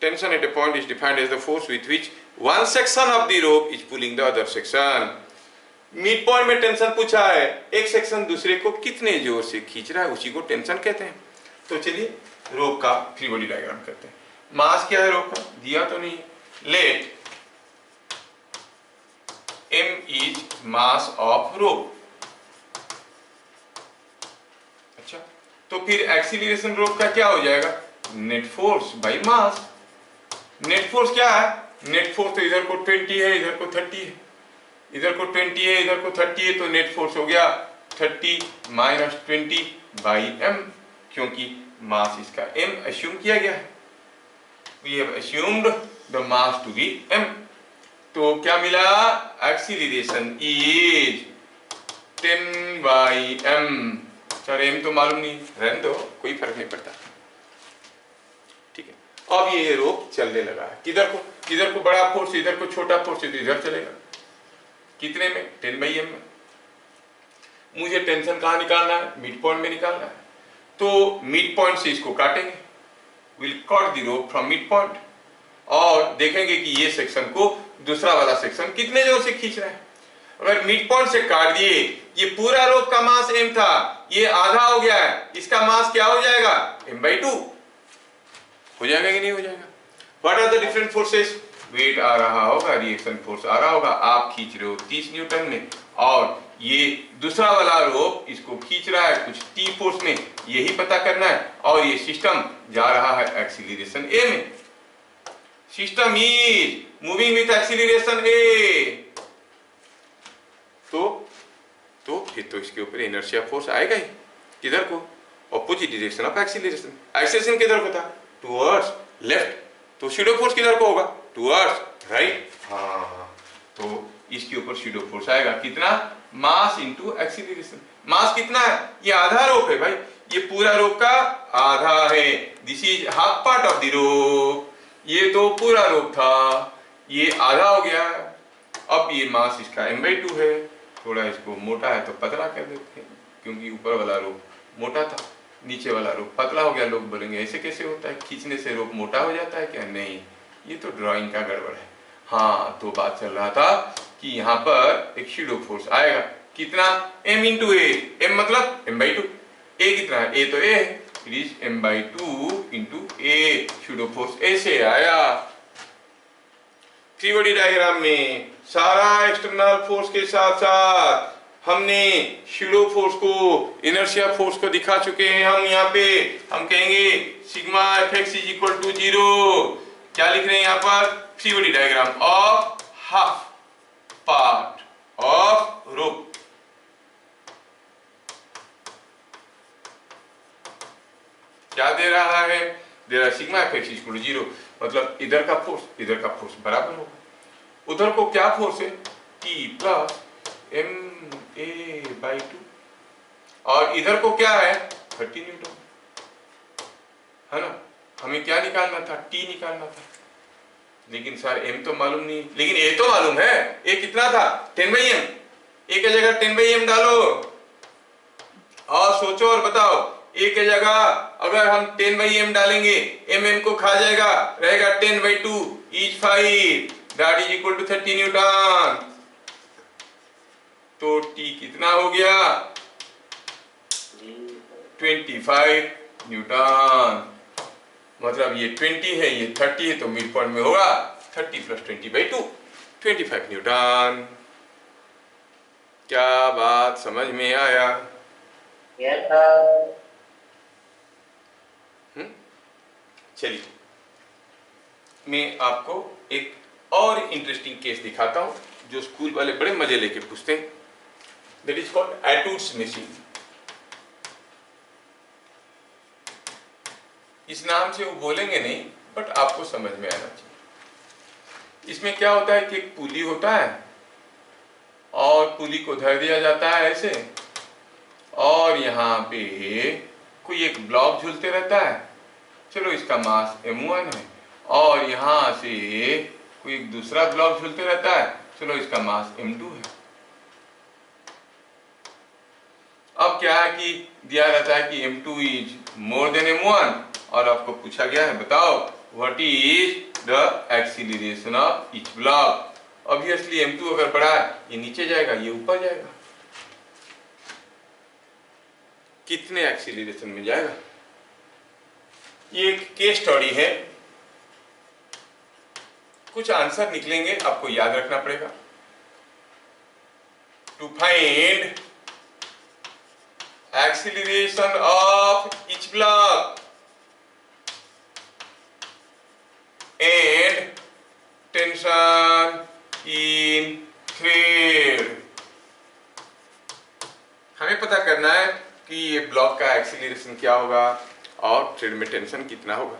Tension at a point is defined as the force with which one section of the rope is pulling the other section. Mid point में टेंशन पूछा है, एक सेक्शन दूसरे को कितने जोर से खींच रहा है, उसी को टेंशन कहते हैं। तो चलिए रोप का फ्री बॉडी डायग्राम करते हैं। मास क्या है रोप का, दिया तो नहीं। Let m is mass of rope. अच्छा, तो फिर एक्सीलरेशन रोप का क्या हो जाएगा, net force by mass. Net force क्या है, नेट फोर्स तो इधर को 20 है, इधर को 30 है, इधर को 20 है, इधर को 30 है, तो नेट फोर्स हो गया 30 माइनस 20 बाई m, क्योंकि मास इसका m अस्यूम किया गया है। We have assumed the mass to be m. तो क्या मिला, acceleration is 10 by m। Sir m तो मालूम नहीं, रहने दो, कोई फर्क नहीं पड़ता। ठीक है, अब ये रोप चलने लगा है। किधर को बड़ा फोर्स, इधर को छोटा फोर्स, तो इधर चलेगा। कितने में, 10 बाई m में। मुझे टेंशन कहाँ निकालना है, मिड पॉइंट में निकालना है। तो मिड पॉइंट से इसको काटेंगे, will cut the rope from mid point, और देखेंगे कि ये सेक्शन को दूसरा वाला सेक्शन कितने जोर से खींच रहा है। अगर मिड पॉइंट से काट दिए, ये पूरा रोप का मास m था, ये आधा हो गया है, इसका मास क्या हो जाएगा, m/2 हो जाएगा कि नहीं हो जाएगा। What are the different forces, weight आ रहा होगा, रिएक्शन फोर्स आ रहा होगा। आप खींच रहे हो 30 न्यूटन में, और ये दूसरा वाला रोप इसको खींच रहा है कुछ t फोर्स में, यही पता करना है। और ये सिस्टम जा रहा है एक्सीलरेशन a में। System is moving with acceleration a। तो फिर तो इसके ऊपर इनर्शिया फोर्स आएगा ही। किधर को, opposite direction of acceleration. Acceleration किधर को था, टुवर्ड्स लेफ्ट, तो शैडो फोर्स किधर को होगा, टुवर्ड्स राइट। हाँ, तो इसके ऊपर शैडो फोर्स आएगा कितना, मास इनटू एक्सीलरेशन। मास कितना है, ये आधा रोप है भाई, ये पूरा रोप का आधा है। This is half part of the रोप। ये तो पूरा रोप था, ये आधा हो गया। अब ये मास इसका m/2 है। थोड़ा इसको मोटा है तो पतला कर देते हैं, क्योंकि ऊपर वाला रोप मोटा था, नीचे वाला रोप पतला हो गया। लोग बोलेंगे ऐसे कैसे होता है, खींचने से रोप मोटा हो जाता है क्या, नहीं, ये तो ड्राइंग का गड़बड़ है। हाँ, तो बात चल रहा था कि यहाँ पर एक शैडो फोर्स आएगा, कितना, m इंटू ए। m मतलब m/2, a कितना है, a तो a है, it is m/2 into a। Shadow force ऐसे आया। फ्री बॉडी डायग्राम में सारा एक्सटर्नल फोर्स के साथ साथ हमने शैडो फोर्स को, इनर्शिया फोर्स को दिखा चुके हैं। हम यहाँ पे हम कहेंगे sigma fx is equal to 0। क्या लिख रहे हैं यहाँ पर, free body diagram of half part of rope. क्या दे रहा है, दे रहा है sigma fx is equal to 0, मतलब इधर का फोर्स बराबर होगा। उधर को क्या फोर्स है, T प्लस ma/2, और इधर को क्या है 30 न्यूटन, है ना। हमें क्या निकालना था, T निकालना था। लेकिन सर m तो मालूम नहीं, लेकिन a तो मालूम है। a कितना था, 10/m। a की जगह 10/m डालो और सोचो और बताओ, a की जगह अगर हम 10/m डालेंगे, mm को खा जाएगा, रहेगा 10/2 is 5, that is equal to 30 newton. तो T कितना हो गया, 25 न्यूटन। मतलब ये 20 है, ये 30 है, तो मिड पॉइंट में होगा 30 + 20/2, 25 न्यूटन। क्या बात समझ में आया? Yes, sir. चलिए मैं आपको एक और इंटरेस्टिंग केस दिखाता हूं जो स्कूल वाले बड़े मजे लेके पूछते हैं। That is called Atwood's machine. इस नाम से वो बोलेंगे नहीं, बट आपको समझ में आना चाहिए। इसमें क्या होता है कि एक पुली होता है और पुली को धर दिया जाता है ऐसे, और यहाँ पे कोई एक ब्लॉक झूलते रहता है। चलो इसका मास m1 है, और यहाँ से कोई एक दूसरा ब्लॉक झूलते रहता है। चलो इसका मास m2 है। अब क्या है कि दिया रहता है कि m2 is more than m1, और आपको पूछा गया है बताओ what is the acceleration of each block. Obviously m2 अगर बड़ा है ये नीचे जाएगा, ये ऊपर जाएगा। कितने एक्सीलरेशन में जाएगा? ये एक केस स्टडी है, कुछ आंसर निकलेंगे, आपको याद रखना पड़ेगा। To find acceleration of each block and tension in thread, हमें पता करना है कि ये ब्लॉक का एक्सीलरेशन क्या होगा और थ्रेड में टेंशन कितना होगा।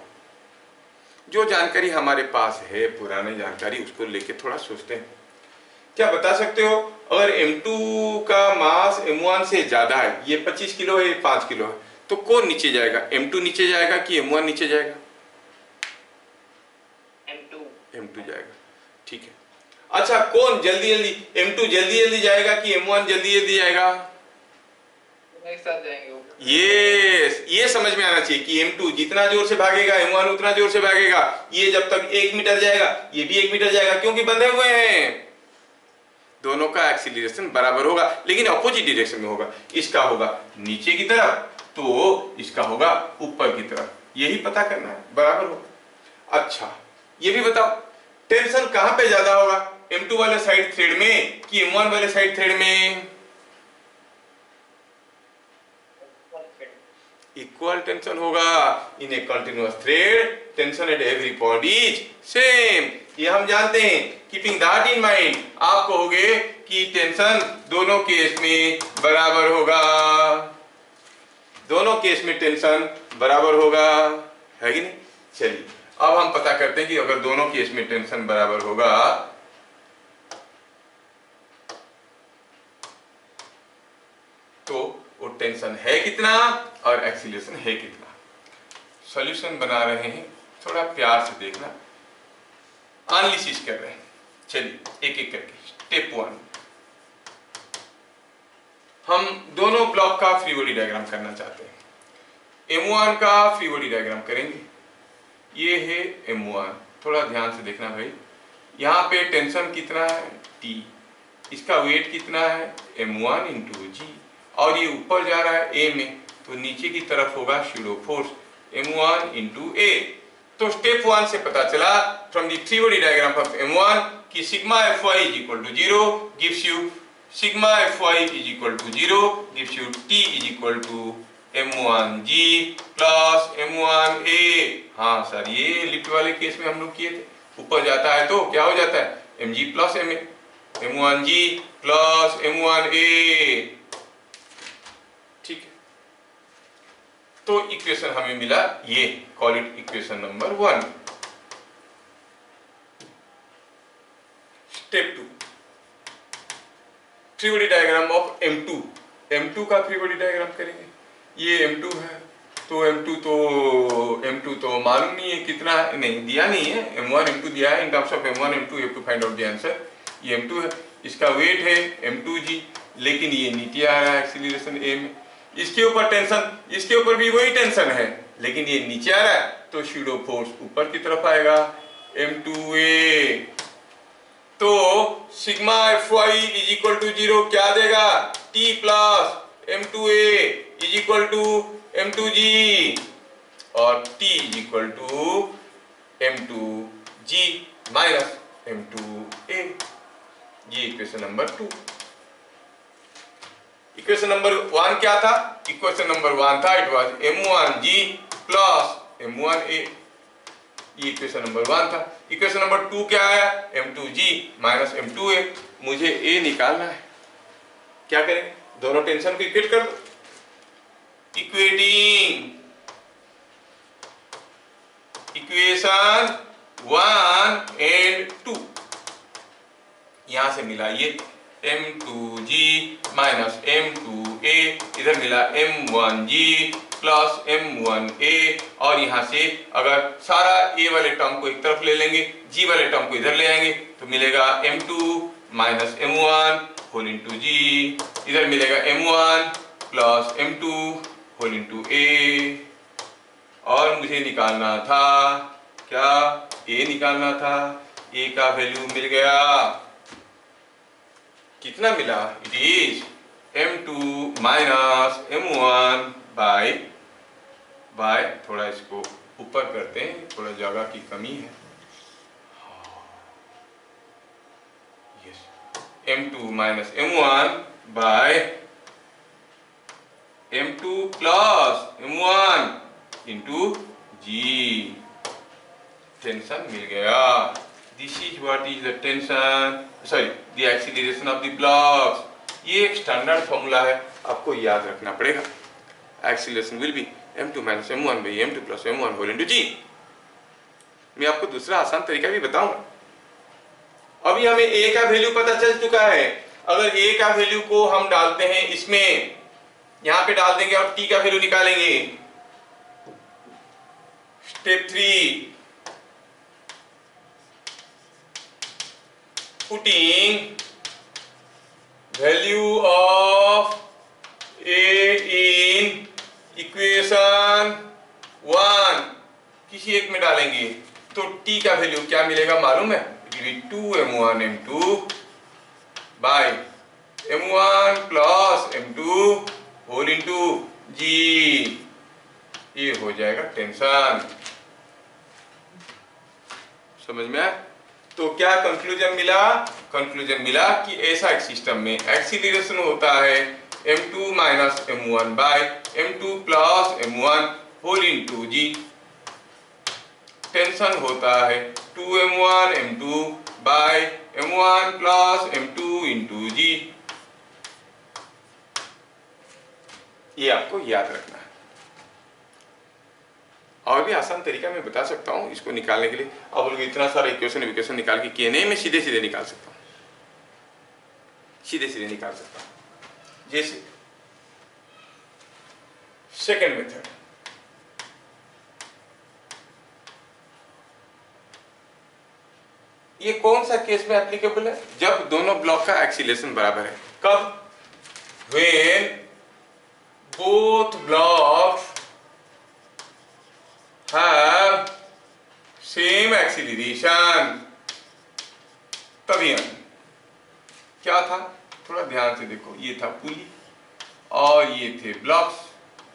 जो जानकारी हमारे पास है, पुरानी जानकारी, उसको लेके थोड़ा सोचते हैं। क्या बता सकते हो अगर m2 का मास m1 से ज्यादा है, ये 25 किलो है, ये 5 किलो है, तो कौन नीचे जाएगा? m2 नीचे जाएगा कि m1 नीचे जाएगा? m2 जाएगा। ठीक है। अच्छा, कौन जल्दी जल्दी, m2 जल्दी जल्दी जाएगा कि m1 जल्दी जल्दी जाएगा? एक साथ जाएंगे। ये समझ में आना चाहिए कि m2 जितना जोर से भागेगा m1 उतना जोर से भागेगा। ये जब तक 1 मीटर जाएगा ये भी 1 मीटर जाएगा, क्योंकि बंधे हुए हैं। दोनों का एक्सीलरेशन बराबर होगा, लेकिन अपोजिट डायरेक्शन में होगा। इसका होगा नीचे की तरफ तो इसका होगा ऊपर की तरफ। यही पता करना है, बराबर होगा। अच्छा, ये भी बताओ टेंशन कहां पे ज्यादा होगा, m2 वाले साइड थ्रेड में कि m1 वाले साइड थ्रेड में? इक्वल टेंशन होगा। In a continuous thread tension at every point is same, ये हम जानते हैं। कीपिंग दैट इन माइंड, आप कहोगे कि टेंशन दोनों केस में बराबर होगा। दोनों केस में टेंशन बराबर होगा, है कि नहीं? चलिए अब हम पता करते हैं कि अगर दोनों केस में टेंशन बराबर होगा तो वो टेंशन है कितना और एक्सीलरेशन है कितना। सॉल्यूशन बना रहे हैं, थोड़ा प्यार से देखना, एनालिसिस कर रहे हैं। चलिए एक एक करके। स्टेप 1, हम दोनों ब्लॉक का फ्री बॉडी डायग्राम करना चाहते हैं। m1 का फ्री बॉडी डायग्राम करेंगे। ये है m1, थोड़ा ध्यान से देखना भाई। यहाँ पे टेंशन कितना है T, इसका वेट कितना है m1 इंटू जी, और ये ऊपर जा रहा है A में, तो नीचे की तरफ होगा pseudo force m1 into A। तो स्टेप 1 से पता चला from the free body diagram of m1 कि sigma fy is equal to 0 gives you sigma fy is equal to 0 gives you T is equal to m1g plus m1a। हाँ sir, ये lift वाले case में हम लोग किए थे। ऊपर जाता है तो क्या हो जाता है mg plus ma, m1g plus m1a। ठीक है, तो इक्वेशन हमें मिला ये, call it equation number 1। Step 2, free body diagram of m2। m2 का फ्री बॉडी डायग्राम करेंगे। ये m2 है, तो m2 तो मालूम नहीं है कितना है, नहीं दिया नहीं है। m1 m2 दिया है। In terms of m1 m2 you have to find out the answer. ये m2 है, इसका वेट है m2g, लेकिन ये नीचे आ रहा है एक्सीलरेशन a में। इसके ऊपर टेंशन, इसके ऊपर भी वही टेंशन है, लेकिन ये नीचे आ रहा है, तो शूडो फोर्स ऊपर की तरफ आएगा m2a। तो sigma fy is equal to 0 क्या देगा? T plus m2a is equal to m2g, और T is equal to m2g minus m2a। ये इक्वेशन नंबर 2। इक्वेशन नंबर 1 क्या था? इक्वेशन नंबर 1 था it was m1g plus m1a, ये equation number 1 था। Equation number 2 क्या आया? m2g minus m2a। मुझे a निकालना है, क्या करें? दोनों टेंशन को इक्वेट कर दो। इक्वेटिंग इक्वेशन 1 एंड 2, यहां से मिला ये m2g माइनस m2a, इधर मिला m1g प्लस m1a, और यहां से अगर सारा a वाले टर्म को एक तरफ ले लेंगे, g वाले टर्म को इधर ले आएंगे तो मिलेगा m2 minus m1 whole into g, इधर मिलेगा m1 plus m2 whole into a। और मुझे निकालना था क्या? a निकालना था। a का वैल्यू मिल गया, कितना मिला? It is m2 minus m1 bye थोड़ा इसको ऊपर करते हैं, थोड़ा जगह की कमी है। Yes, m2 minus m1 by m2 plus m1 into g। Tension मिल गया। This is what is the tension, sorry the acceleration of the blocks. ये एक स्टैंडर्ड फॉर्मूला है, आपको याद रखना पड़ेगा। Acceleration will be m2 minus m1 by m2 plus m1 whole into g। मैं आपको दूसरा आसान तरीका भी बताऊंगा। अभी हमें a का वैल्यू पता चल चुका है। अगर a का वैल्यू को हम डालते हैं इसमें, यहां पे डाल देंगे और t का वैल्यू निकालेंगे। Step 3, putting value of a in equation 1, किसी एक में डालेंगे तो t का वैल्यू क्या मिलेगा मालूम है? It will be 2m1 m2 by m1 plus m2 whole into g। ये हो जाएगा टेंशन। समझ में आया? तो क्या कंक्लूजन मिला? कंक्लूजन मिला कि ऐसा एक सिस्टम में एक्सीलरेशन होता है m2 minus m1 by m2 plus m1 whole into g। Tension होता है 2m1 m2 by m1 plus m2 into g। ये आपको याद रखना है। और भी आसान तरीका मैं बता सकता हूं इसको निकालने के लिए। अब लोग इतना सारा इक्वेशन निकाल के किए नहीं, मैं सीधे सीधे निकाल सकता हूं, सीधे सीधे निकाल सकता हूं। जैसे सेकंड मेथड, ये कौन सा केस में एप्लीकेबल है? जब दोनों ब्लॉक का एक्सीलरेशन बराबर है। कब? When both blocks have same acceleration, तभी हम क्या था, थोड़ा ध्यान से देखो। ये था पुली और ये थे ब्लॉक्स,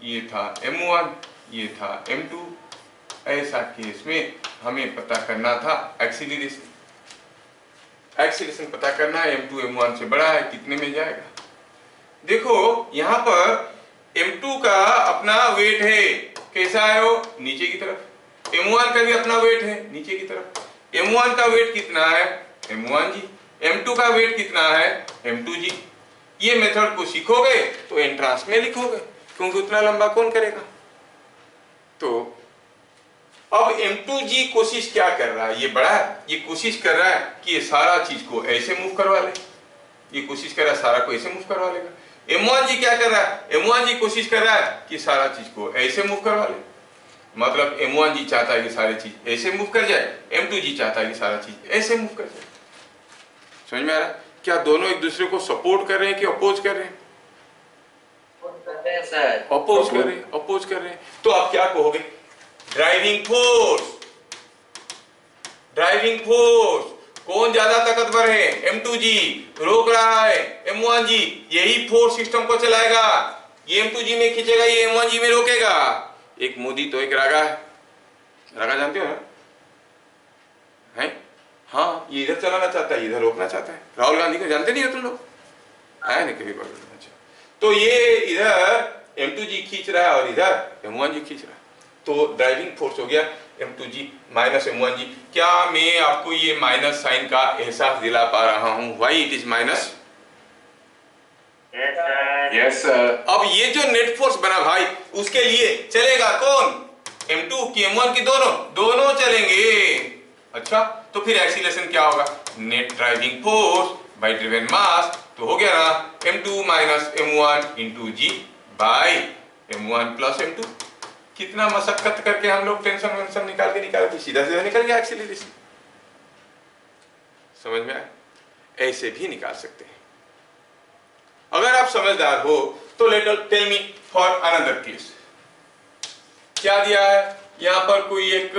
ये था m1, ये था m2। ऐसा केस में हमें पता करना था एक्सीलरेशन। एक्सीलरेशन पता करना है, m2 m1 से बड़ा है, कितने में जाएगा? देखो यहां पर m2 का अपना वेट है, कैसा है वो? नीचे की तरफ। m1 का भी अपना वेट है, नीचे की तरफ। m1 का वेट कितना है? m1g। m2 का वेट कितना है? m2g। ये मेथड को सीखोगे तो एंट्रांस में लिखोगे, क्योंकि उतना लंबा कौन करेगा। तो अब m2g कोशिश क्या कर रहा है? ये बड़ा है, ये कोशिश कर रहा है कि ये सारा चीज को ऐसे मूव करवा ले। ये कोशिश कर रहा है सारा को ऐसे मूव करवा लेगा। m1g क्या कर रहा है? m1g कोशिश कर रहा है कि सारा चीज को ऐसे मूव करवा ले। मतलब m1g चाहता है कि सारी चीज ऐसे मूव कर जाए, m2g चाहता है कि सारा चीज ऐसे मूव कर जाए। समझ में आ रहा है? क्या दोनों एक दूसरे को सपोर्ट कर रहे हैं कि अपोज कर रहे हैं? अपोज कर रहे हैं, अपोज कर रहे हैं। तो आप क्या कहोगे? ड्राइविंग फोर्स, ड्राइविंग फोर्स कौन ज्यादा ताकतवर है? m2g रोक रहा है m1g, यही फोर्स सिस्टम को चलाएगा। ये m2g में खींचेगा, ये m1g में रोकेगा। एक मोदी तो एक रागा है। रागा जानते हो ना? है? हाँ, ये इधर चलाना चाहता है, इधर रोकना चाहता है। राहुल गांधी को जानते नहीं हो तुम लोग? आया ना कभी? अच्छा, तो ये इधर m2g खींच रहा है और इधर m1g खींच रहा है, तो ड्राइविंग फोर्स हो गया m2g माइनस m1g। क्या मैं आपको ये माइनस साइन का एहसास दिला पा रहा हूं? Why it is minus? Yes, sir. Yes sir. अब ये जो नेट फोर्स बना भाई, उसके लिए चलेगा कौन? m2 की m1 की दोनों चलेंगे। अच्छा, तो फिर एक्सीलरेशन क्या होगा? Net driving force by driven mass, तो हो गया ना m2 minus m1 into g by m1 plus m2। कितना मशक्कत करके हम लोग टेंशन वेंशन निकाल के सीधा सीधा निकल गया एक्सीलरेशन। समझ में आया? ऐसे भी निकाल सकते हैं। अगर आप समझदार हो तो tell me for another case. क्या दिया है? यहां पर कोई एक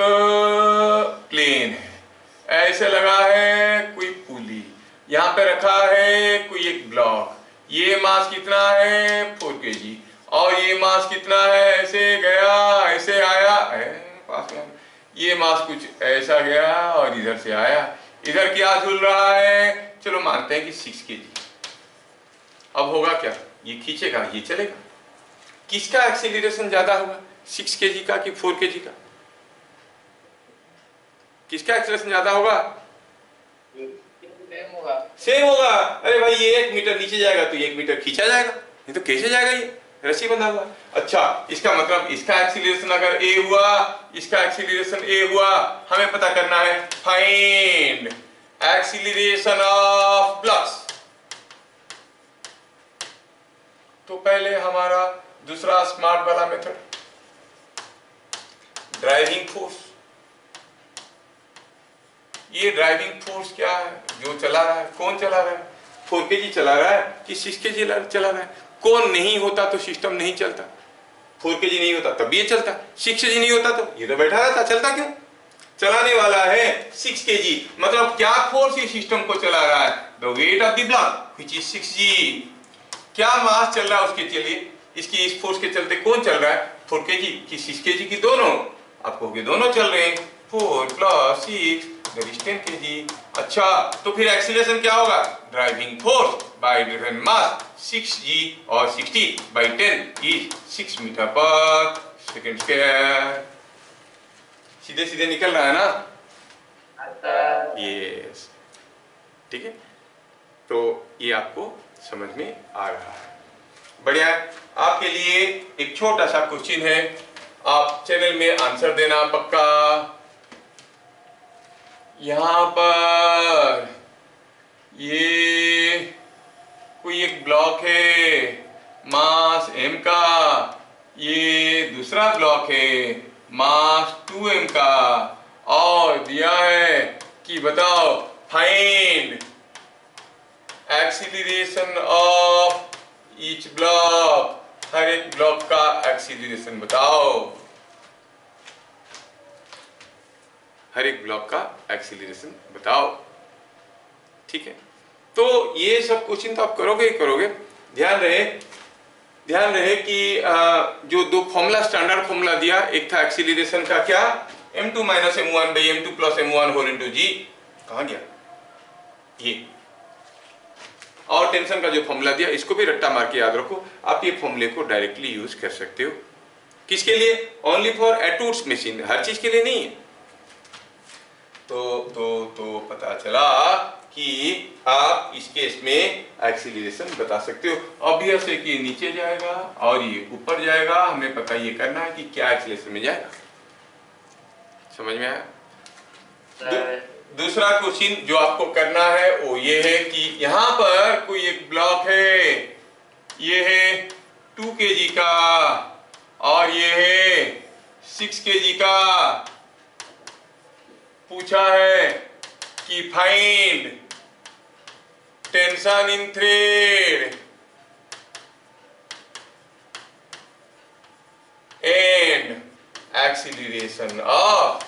प्लेन है, ऐसे लगा है कोई पुली, यहां पे रखा है कोई एक ब्लॉक, ये मास कितना है 4 kg, और ये मास कितना है, ऐसे गया ऐसे आया पास में, ये मास कुछ ऐसा गया और इधर से आया, इधर क्या झूल रहा है? चलो मानते हैं कि 6 kg। अब होगा क्या? ये खींचेगा, ये चलेगा। किसका एक्सीलरेशन ज्यादा होगा, 6 kg का कि 4 kg का? किसका एक्सीलरेशन ज्यादा होगा? सेम होगा। सेम होगा। अरे भाई ये 1 मीटर नीचे जाएगा तो 1 मीटर खींचा जाएगा, नहीं तो कैसे जाएगा? ये रस्सी बंधा हुआ। अच्छा, इसका मतलब इसका एक्सीलरेशन अगर a हुआ, इसका एक्सीलरेशन a हुआ, हमें पता करना है फाइंड एक्सीलरेशन ऑफ ब्लॉक्स। तो पहले हमारा दूसरा स्मार्ट वाला मेथड, ड्राइविंग फोर्स। ये ड्राइविंग फोर्स क्या है जो चला रहा है? कौन चला रहा है? 4 kg चला रहा है कि 6 kg चला रहा है? कौन नहीं होता तो सिस्टम नहीं चलता। 4 kg नहीं होता तब ये चलता, 6 kg नहीं होता तो ये तो बैठा रहता, चलता क्यों? चलाने वाला है 6 kg। मतलब क्या फोर्स ये सिस्टम को चला रहा है? The weight of the block which is 6g। क्या मास चल रहा है उसके चलिए, इसकी इस फोर्स के चलते कौन चल रहा है? 4 kg की 6 kg की दोनों, आपको दोनों चल रहे हैं, 4 प्लस 6 दैट इज 10 kg। अच्छा, तो फिर एक्सीलरेशन क्या होगा? Driving force by driven mass 6g और 60 bye 10 is 6 metre per second square. सीधे सीधे निकल रहा है ना? यस, ठीक है। तो ये आपको समझ में आ रहा है, बढ़िया है। आपके लिए एक छोटा सा क्वेश्चन है, आप चैनल में आंसर देना पक्का। यहां पर ये कोई एक ब्लॉक है मास m का, ये दूसरा ब्लॉक है मास 2m का, और दिया है कि बताओ find acceleration of each block. हर एक ब्लॉक का एक्सीलरेशन बताओ, हर एक ब्लॉक का एक्सीलरेशन बताओ, ठीक है। तो ये सब क्वेश्चन तो आप करोगे ही करोगे। ध्यान रहे कि जो दो फॉर्मूला, स्टैंडर्ड फॉर्मूला दिया, एक था एक्सीलरेशन का क्या, m2 minus m1 by m2 plus m1 whole into g, कहाँ गया ये, और टेंशन का जो फॉर्मूला दिया, इसको भी रट्टा मार के याद रखो। आप ये फॉर्मूले को डायरेक्टली यूज कर सकते हो। किसके लिए? ओनली फॉर एटूड्स मशीन, हर चीज के लिए नहीं है। तो पता चला कि आप इस केस में एक्सीलरेशन बता सकते हो। ऑब्वियस है कि ये नीचे जाएगा और ये ऊपर जाएगा, हमें पता ये करना है कि क्या एक्सीलरेशन में जाएगा। समझ में आया? दूसरा क्वेश्चन जो आपको करना है वो ये है कि यहां पर कोई एक ब्लॉक है, ये है 2 kg का और ये है 6 kg का। पूछा है कि find tension in thread and acceleration of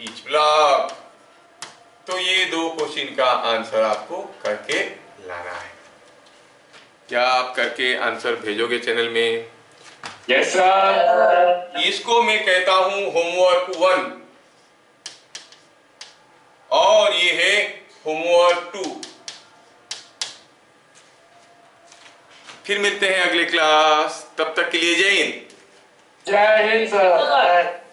each block. तो ये दो क्वेश्चन का आंसर आपको करके लाना है। क्या आप करके आंसर भेजोगे चैनल में? Yes sir. इसको मैं कहता हूं होमवर्क 1 और ये है होमवर्क 2। फिर मिलते हैं अगले क्लास, तब तक के लिए जय हिंद। जय हिंद सर।